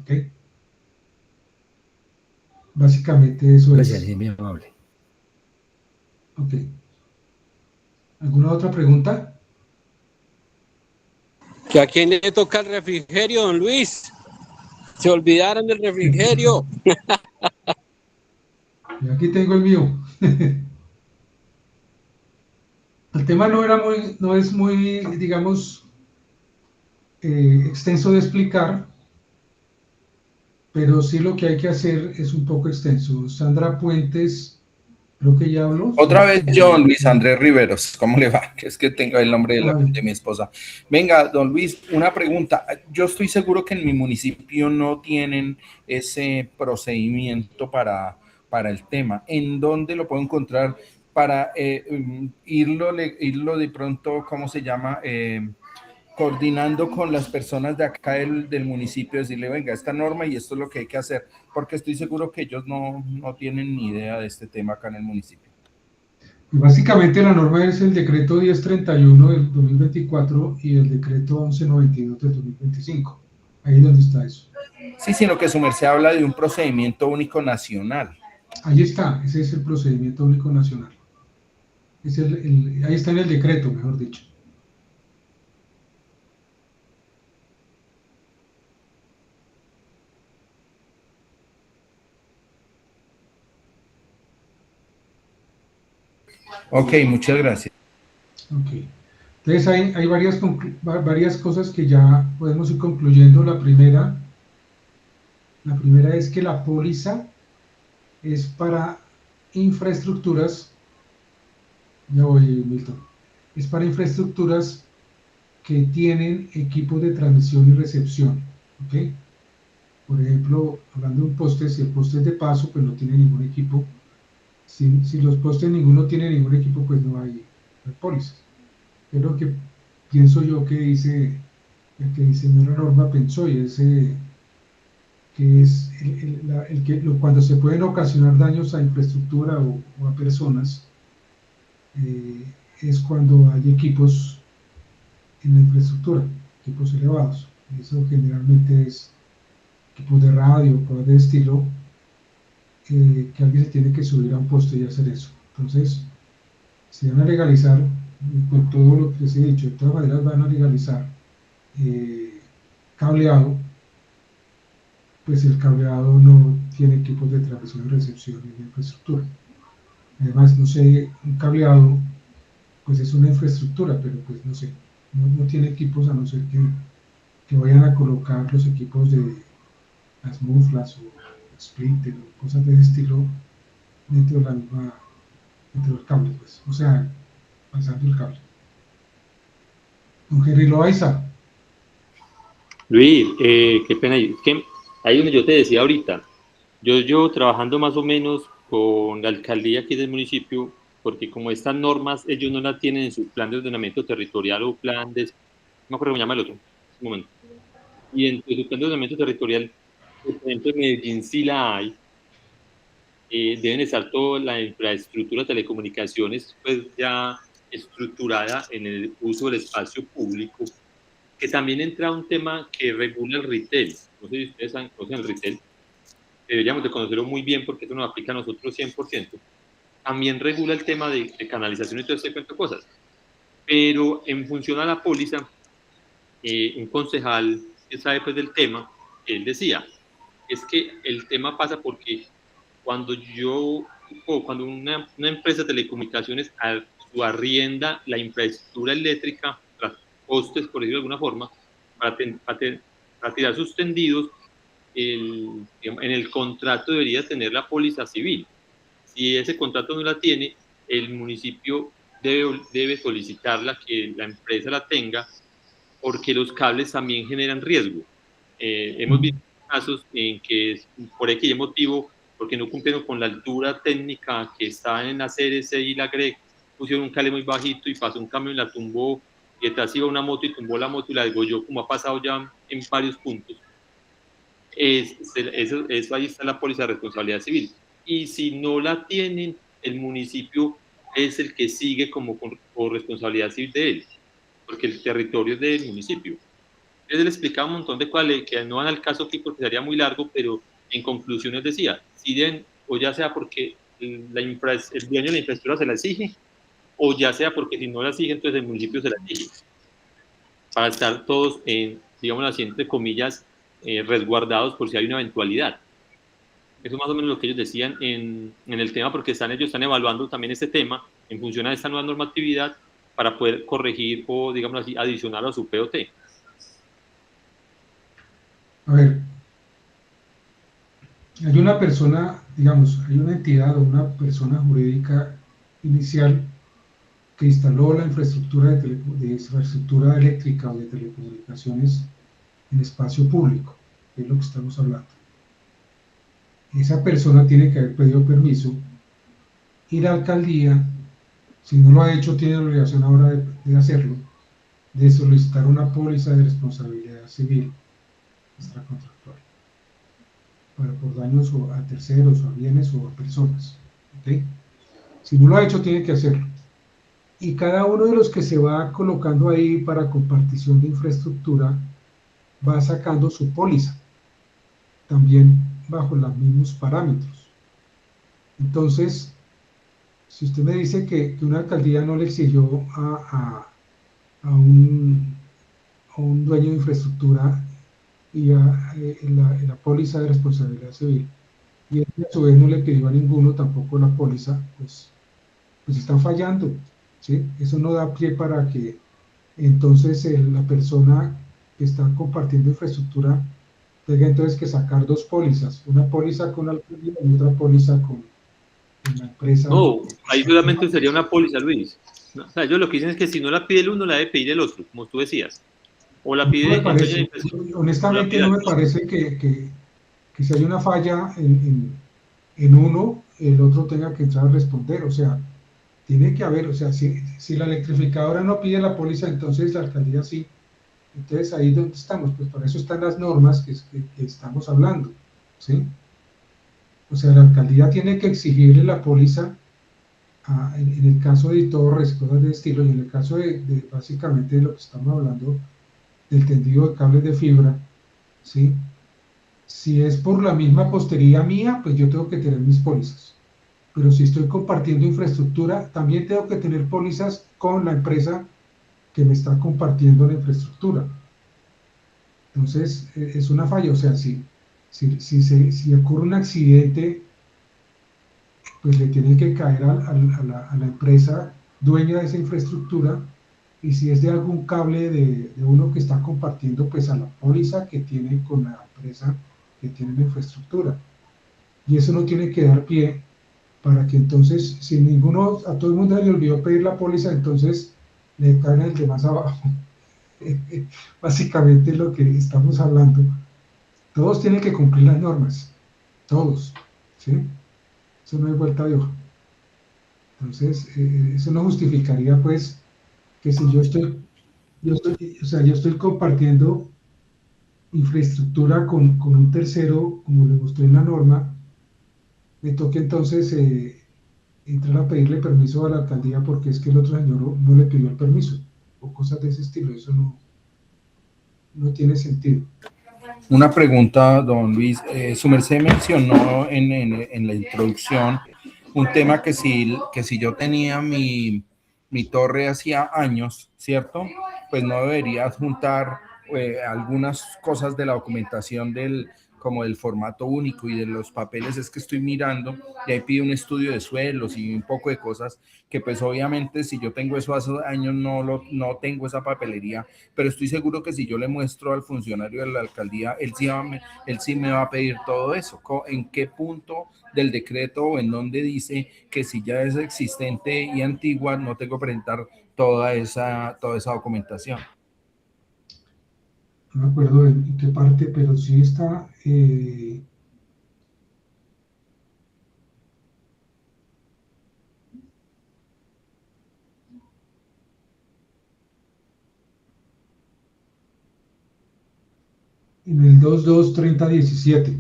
¿Ok? Básicamente eso Gracias, es. muy amable. Ok. ¿Alguna otra pregunta? ¿Que a quién le toca el refrigerio, don Luis? Se olvidaron del refrigerio. Y aquí tengo el mío. El tema no es muy, digamos, extenso de explicar, pero sí lo que hay que hacer es un poco extenso. Sandra Puentes, creo que ya habló. Otra vez yo, Luis Andrés Riveros, ¿cómo le va? Que es que tengo el nombre de mi esposa. Venga, don Luis, una pregunta. Yo estoy seguro que en mi municipio no tienen ese procedimiento para el tema. ¿En dónde lo puedo encontrar para irlo de pronto, ¿cómo se llama? Coordinando con las personas de acá del municipio, decirle, venga, esta norma y esto es lo que hay que hacer, porque estoy seguro que ellos no tienen ni idea de este tema acá en el municipio. Y básicamente la norma es el decreto 1031 del 2024 y el decreto 1192 del 2025. Ahí es donde está eso. Sí, sino que su merced habla de un procedimiento único nacional. Ahí está, ese es el procedimiento único nacional. Es ahí está en el decreto, mejor dicho. Ok, muchas gracias. Ok. Entonces hay varias cosas que ya podemos ir concluyendo. La primera es que la póliza es para infraestructuras, ya voy, Milton, es para infraestructuras que tienen equipos de transmisión y recepción, ¿ok? Por ejemplo, hablando de un poste, si el poste es de paso, pues no tiene ningún equipo. Si los postes ninguno tiene ningún equipo, pues no hay pólizas. Es lo que pienso yo que dice, el que diseñó la norma pensó, y es que es cuando se pueden ocasionar daños a infraestructura o a personas, es cuando hay equipos en la infraestructura, equipos elevados. Eso generalmente es equipos de radio, cosas de estilo, que alguien se tiene que subir a un poste y hacer eso. Entonces, se van a legalizar, con todo lo que se ha dicho, de todas maneras van a legalizar cableado, pues el cableado no tiene equipos de transmisión y recepción en la infraestructura. Además, no sé, un cableado, pues es una infraestructura, pero pues no sé, no tiene equipos a no ser que vayan a colocar los equipos de las muflas o splitter o cosas de ese estilo dentro de la misma, dentro del cable, pues, o sea, pasando el cable. Don Henry Loaiza. Luis, qué pena, es que ahí donde yo te decía ahorita, yo trabajando más o menos con la alcaldía aquí del municipio, porque como estas normas ellos no las tienen en su plan de ordenamiento territorial o plan de, no me acuerdo cómo se llama el otro, un momento, y en su plan de ordenamiento territorial, por ejemplo, en Medellín sí la hay, deben estar toda la infraestructura de telecomunicaciones pues ya estructurada en el uso del espacio público, que también entra un tema que regula el retail. No sé si ustedes conocen el retail, deberíamos de conocerlo muy bien porque eso nos aplica a nosotros 100%. También regula el tema de canalización y todo ese cuento de cosas. Pero en función a la póliza, un concejal que sabe pues del tema, él decía, es que el tema pasa porque cuando cuando una empresa de telecomunicaciones su arrienda la infraestructura eléctrica, tras postes, por decirlo de alguna forma, para tirar sus tendidos, en el contrato debería tener la póliza civil. Si ese contrato no la tiene, el municipio debe solicitarla, que la empresa la tenga, porque los cables también generan riesgo. Hemos visto casos en que por X motivo, porque no cumplieron con la altura técnica que está en la CRC y la GREC, pusieron un cable muy bajito y pasó un camión y la tumbó, y detrás iba una moto y tumbó la moto y la degolló, como ha pasado ya en varios puntos. Eso ahí está la póliza de responsabilidad civil. Y si no la tienen, el municipio es el que sigue como por responsabilidad civil de él, porque el territorio es del municipio. Entonces le explicaba un montón de cuales que no van al caso aquí porque sería muy largo, pero en conclusiones decía, si deben, o ya sea porque el dueño de la infraestructura se la exige, o ya sea porque si no la exige, entonces el municipio se la exige, para estar todos, digamos así, entre comillas, resguardados por si hay una eventualidad. Eso es más o menos lo que ellos decían en el tema, porque ellos están evaluando también este tema en función a esta nueva normatividad para poder corregir o, digamos así, adicionar a su POT. A ver, hay una persona, digamos, hay una entidad o una persona jurídica inicial que instaló la infraestructura de infraestructura eléctrica o de telecomunicaciones en espacio público, que es lo que estamos hablando. Esa persona tiene que haber pedido permiso, ir a la alcaldía, si no lo ha hecho, tiene la obligación ahora de hacerlo, de solicitar una póliza de responsabilidad civil extracontractual por daños a terceros, o a bienes o a personas. ¿Okay? Si no lo ha hecho, tiene que hacerlo. Y cada uno de los que se va colocando ahí para compartición de infraestructura va sacando su póliza, también bajo los mismos parámetros. Entonces, si usted me dice que una alcaldía no le exigió a un dueño de infraestructura y la póliza de responsabilidad civil, y él a su vez no le pidió a ninguno tampoco la póliza, pues están fallando, ¿sí? Eso no da pie para que entonces la persona que está compartiendo infraestructura tenga entonces que sacar dos pólizas, una póliza con la alcaldía y otra póliza con la empresa. No, ahí solamente sería una póliza, Luis. No, o sea, ellos lo que dicen es que si no la pide el uno, la debe pedir el otro, como tú decías. O la pide el dueño de infraestructura. Honestamente no me parece que si hay una falla en uno, el otro tenga que entrar a responder. O sea, tiene que haber, o sea, si la electrificadora no pide la póliza, entonces la alcaldía sí. Entonces ahí donde estamos, pues para eso están las normas que estamos hablando, ¿sí? O sea, la alcaldía tiene que exigirle la póliza en el caso de torres, cosas de estilo, y en el caso de básicamente de lo que estamos hablando, del tendido de cables de fibra, ¿sí? Si es por la misma postería mía, pues yo tengo que tener mis pólizas. Pero si estoy compartiendo infraestructura, también tengo que tener pólizas con la empresa que me está compartiendo la infraestructura. Entonces, es una falla. O sea, si ocurre un accidente, pues le tiene que caer a la empresa dueña de esa infraestructura, y si es de algún cable de uno que está compartiendo, pues a la póliza que tiene con la empresa que tiene la infraestructura. Y eso no tiene que dar pie para que entonces, si a todo el mundo le olvidó pedir la póliza, entonces le caen el de más abajo. Básicamente lo que estamos hablando. Todos tienen que cumplir las normas, todos, ¿sí? Eso no hay vuelta de hoja. Entonces, eso no justificaría, pues, que si yo estoy compartiendo infraestructura con un tercero, como le mostré en la norma, me toque entonces entrar a pedirle permiso a la alcaldía porque es que el otro señor no le pidió el permiso, o cosas de ese estilo. Eso no tiene sentido. Una pregunta, don Luis. Su merced mencionó en la introducción un tema que si yo tenía mi torre hacía años, ¿cierto? Pues no debería adjuntar algunas cosas de la documentación como del formato único y de los papeles. Es que estoy mirando y ahí pide un estudio de suelos y un poco de cosas que pues obviamente si yo tengo eso hace años no tengo esa papelería, pero estoy seguro que si yo le muestro al funcionario de la alcaldía, él sí me va a pedir todo eso. ¿En qué punto del decreto o en dónde dice que si ya es existente y antigua no tengo que presentar toda esa documentación? No me acuerdo en qué parte, pero sí está. En el 223017.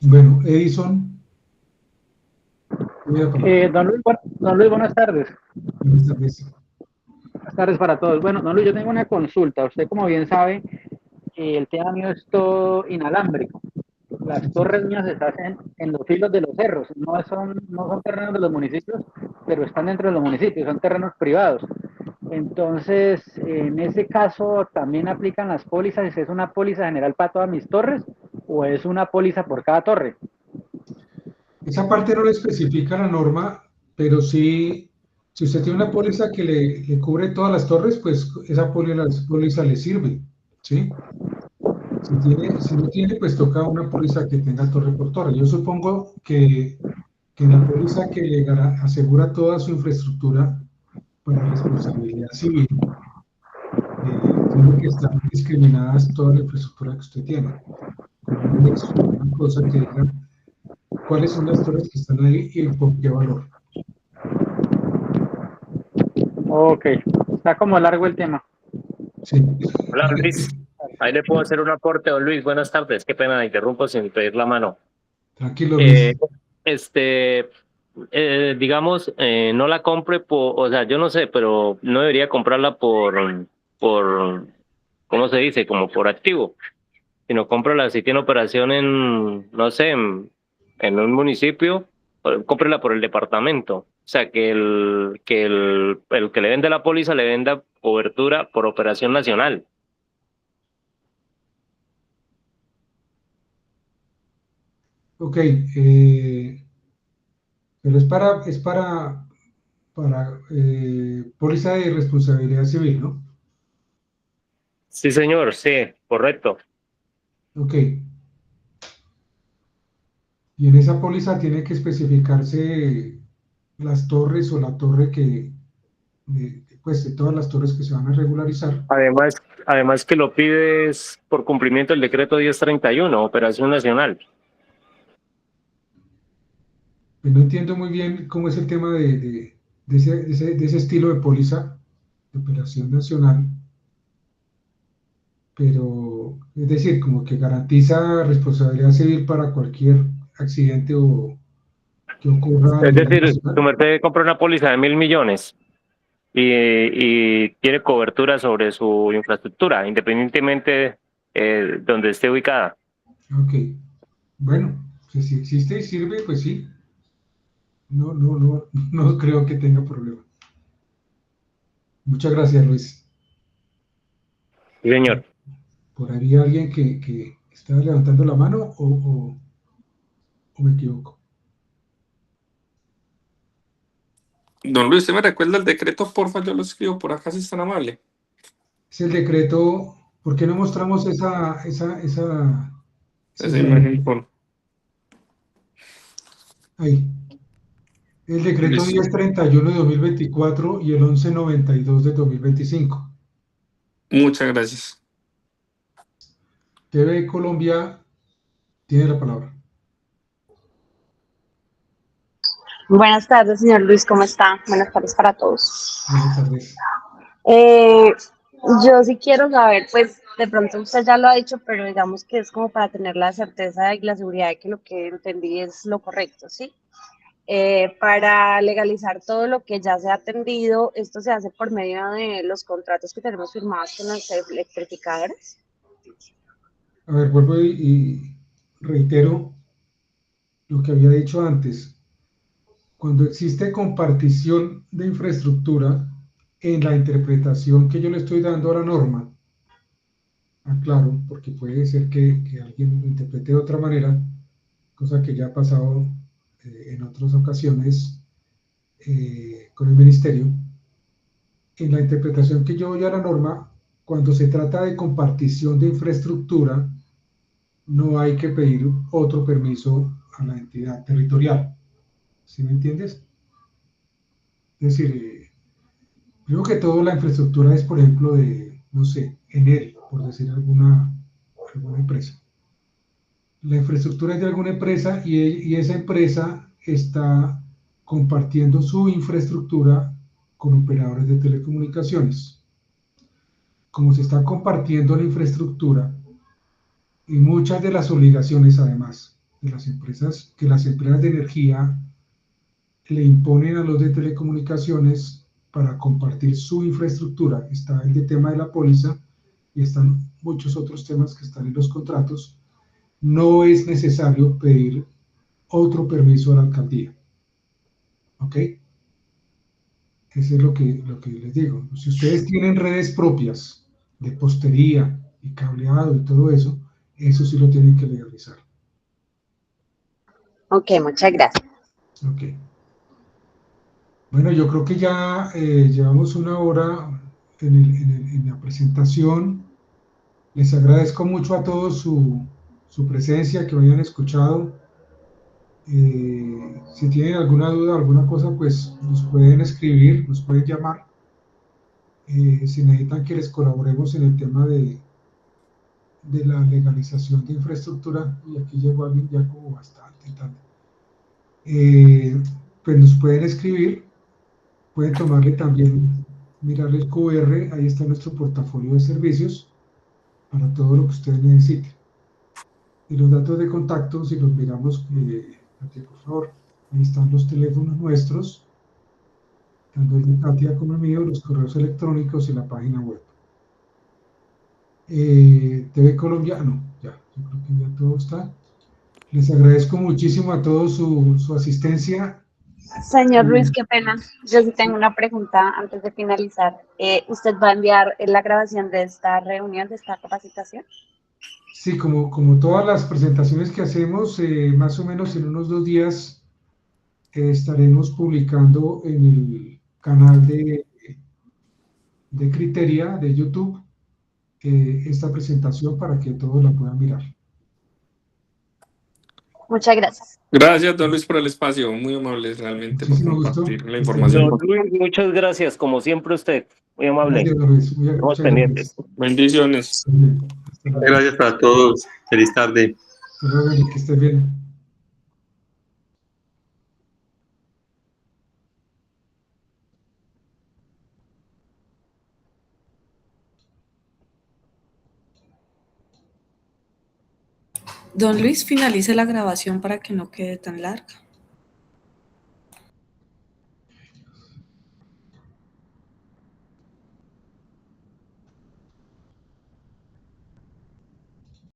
Bueno, Edison. Don Luis, buenas tardes. Buenas tardes. Buenas tardes para todos. Bueno, no, Luis, yo tengo una consulta. Usted, como bien sabe, el tema mío es todo inalámbrico. Las torres mías se hacen en los filos de los cerros. No son terrenos de los municipios, pero están dentro de los municipios, son terrenos privados. Entonces, en ese caso, ¿también aplican las pólizas? ¿Es una póliza general para todas mis torres o es una póliza por cada torre? Esa parte no le especifica la norma, pero sí, si usted tiene una póliza que le cubre todas las torres, pues esa póliza le sirve, ¿sí? Si no tiene, pues toca una póliza que tenga torre por torre. Yo supongo que en la póliza que le asegura toda su infraestructura para responsabilidad civil, tiene que estar discriminadas toda la infraestructura que usted tiene, con un anexo, una cosa que diga cuáles son las torres que están ahí y por qué valor. Ok, está como largo el tema. Sí. Hola, Luis. Ahí le puedo hacer un aporte, don Luis. Buenas tardes. Qué pena, interrumpo sin pedir la mano. Tranquilo, Luis. Digamos, no la compre o sea, yo no sé, pero no debería comprarla por, ¿cómo se dice? Como por activo, sino cómprala si tiene operación en, no sé, en un municipio, cómprela por el departamento. O sea, que el que le vende la póliza le venda cobertura por operación nacional. Ok, pero es para póliza de responsabilidad civil, ¿no? Sí, señor, sí, correcto. Ok. Y en esa póliza tiene que especificarse las torres o la torre pues de todas las torres que se van a regularizar. Además que lo pides por cumplimiento del decreto 1031, Operación Nacional. Pues no entiendo muy bien cómo es el tema de ese estilo de póliza de operación nacional, pero es decir, como que garantiza responsabilidad civil para cualquier accidente o que ocurra a Es nivel decir, tu nacional. merced compra una póliza de 1.000 millones y tiene cobertura sobre su infraestructura, independientemente donde esté ubicada. Ok, bueno, pues si existe y sirve, pues sí. No creo que tenga problema. Muchas gracias, Luis. Sí, señor. ¿Por ahí alguien que está levantando la mano o me equivoco? Don Luis, ¿usted me recuerda el decreto? Porfa, yo lo escribo por acá si es tan amable. Es el decreto, ¿por qué no mostramos esa Esa imagen por... ahí? El decreto Listo. 1031 de 2024 y el 1192 de 2025. Muchas gracias. TV Colombia tiene la palabra. Buenas tardes, señor Luis, ¿cómo está? Buenas tardes para todos. Buenas tardes. Yo sí quiero saber, pues de pronto usted ya lo ha dicho, pero digamos que es como para tener la certeza y la seguridad de que lo que entendí es lo correcto, ¿sí? Para legalizar todo lo que ya se ha atendido, esto se hace por medio de los contratos que tenemos firmados con las electrificadoras. A ver, vuelvo y reitero lo que había dicho antes. Cuando existe compartición de infraestructura en la interpretación que yo le estoy dando a la norma, aclaro, porque puede ser que alguien lo interprete de otra manera, cosa que ya ha pasado en otras ocasiones con el ministerio. En la interpretación que yo doy a la norma, cuando se trata de compartición de infraestructura, no hay que pedir otro permiso a la entidad territorial. ¿Sí me entiendes? Es decir, primero que todo la infraestructura es, por ejemplo, de, no sé, Enel, por decir alguna empresa. La infraestructura es de alguna empresa y esa empresa está compartiendo su infraestructura con operadores de telecomunicaciones. Como se está compartiendo la infraestructura y muchas de las obligaciones, además, de las empresas, que las empresas de energía le imponen a los de telecomunicaciones para compartir su infraestructura. Está el tema de la póliza y están muchos otros temas que están en los contratos. No es necesario pedir otro permiso a la alcaldía. ¿Ok? Eso es lo que les digo. Si ustedes tienen redes propias de postería y cableado y todo eso, eso sí lo tienen que legalizar. Ok, muchas gracias. Ok. Bueno, yo creo que ya llevamos una hora en la presentación. Les agradezco mucho a todos su presencia, que me hayan escuchado. Si tienen alguna duda, alguna cosa, pues nos pueden escribir, nos pueden llamar. Si necesitan que les colaboremos en el tema de la legalización de infraestructura, y aquí llegó alguien ya como bastante tarde, pues nos pueden escribir, pueden tomarle también, mirarle el QR, ahí está nuestro portafolio de servicios para todo lo que ustedes necesiten. Y los datos de contacto, si los miramos, por favor, ahí están los teléfonos nuestros, tanto el de Katia como el mío, los correos electrónicos y la página web. TV Colombiano, ya, yo creo que ya todo está. Les agradezco muchísimo a todos su asistencia. Señor Luis, qué pena. Yo sí tengo una pregunta antes de finalizar. ¿Usted va a enviar la grabación de esta reunión, de esta capacitación? Sí, como todas las presentaciones que hacemos, más o menos en unos 2 días estaremos publicando en el canal de Criteria de YouTube esta presentación para que todos la puedan mirar. Muchas gracias. Gracias, don Luis, por el espacio. Muy amable realmente por Muchísimo gusto. compartir la información. Don Luis, muchas gracias, como siempre usted, muy amable. Gracias, don Luis. Estamos Muchas pendientes. gracias. Bendiciones. Hasta luego. Gracias para todos. Feliz tarde. Hasta luego, Eli, que estés bien. Don Luis, finalice la grabación para que no quede tan larga.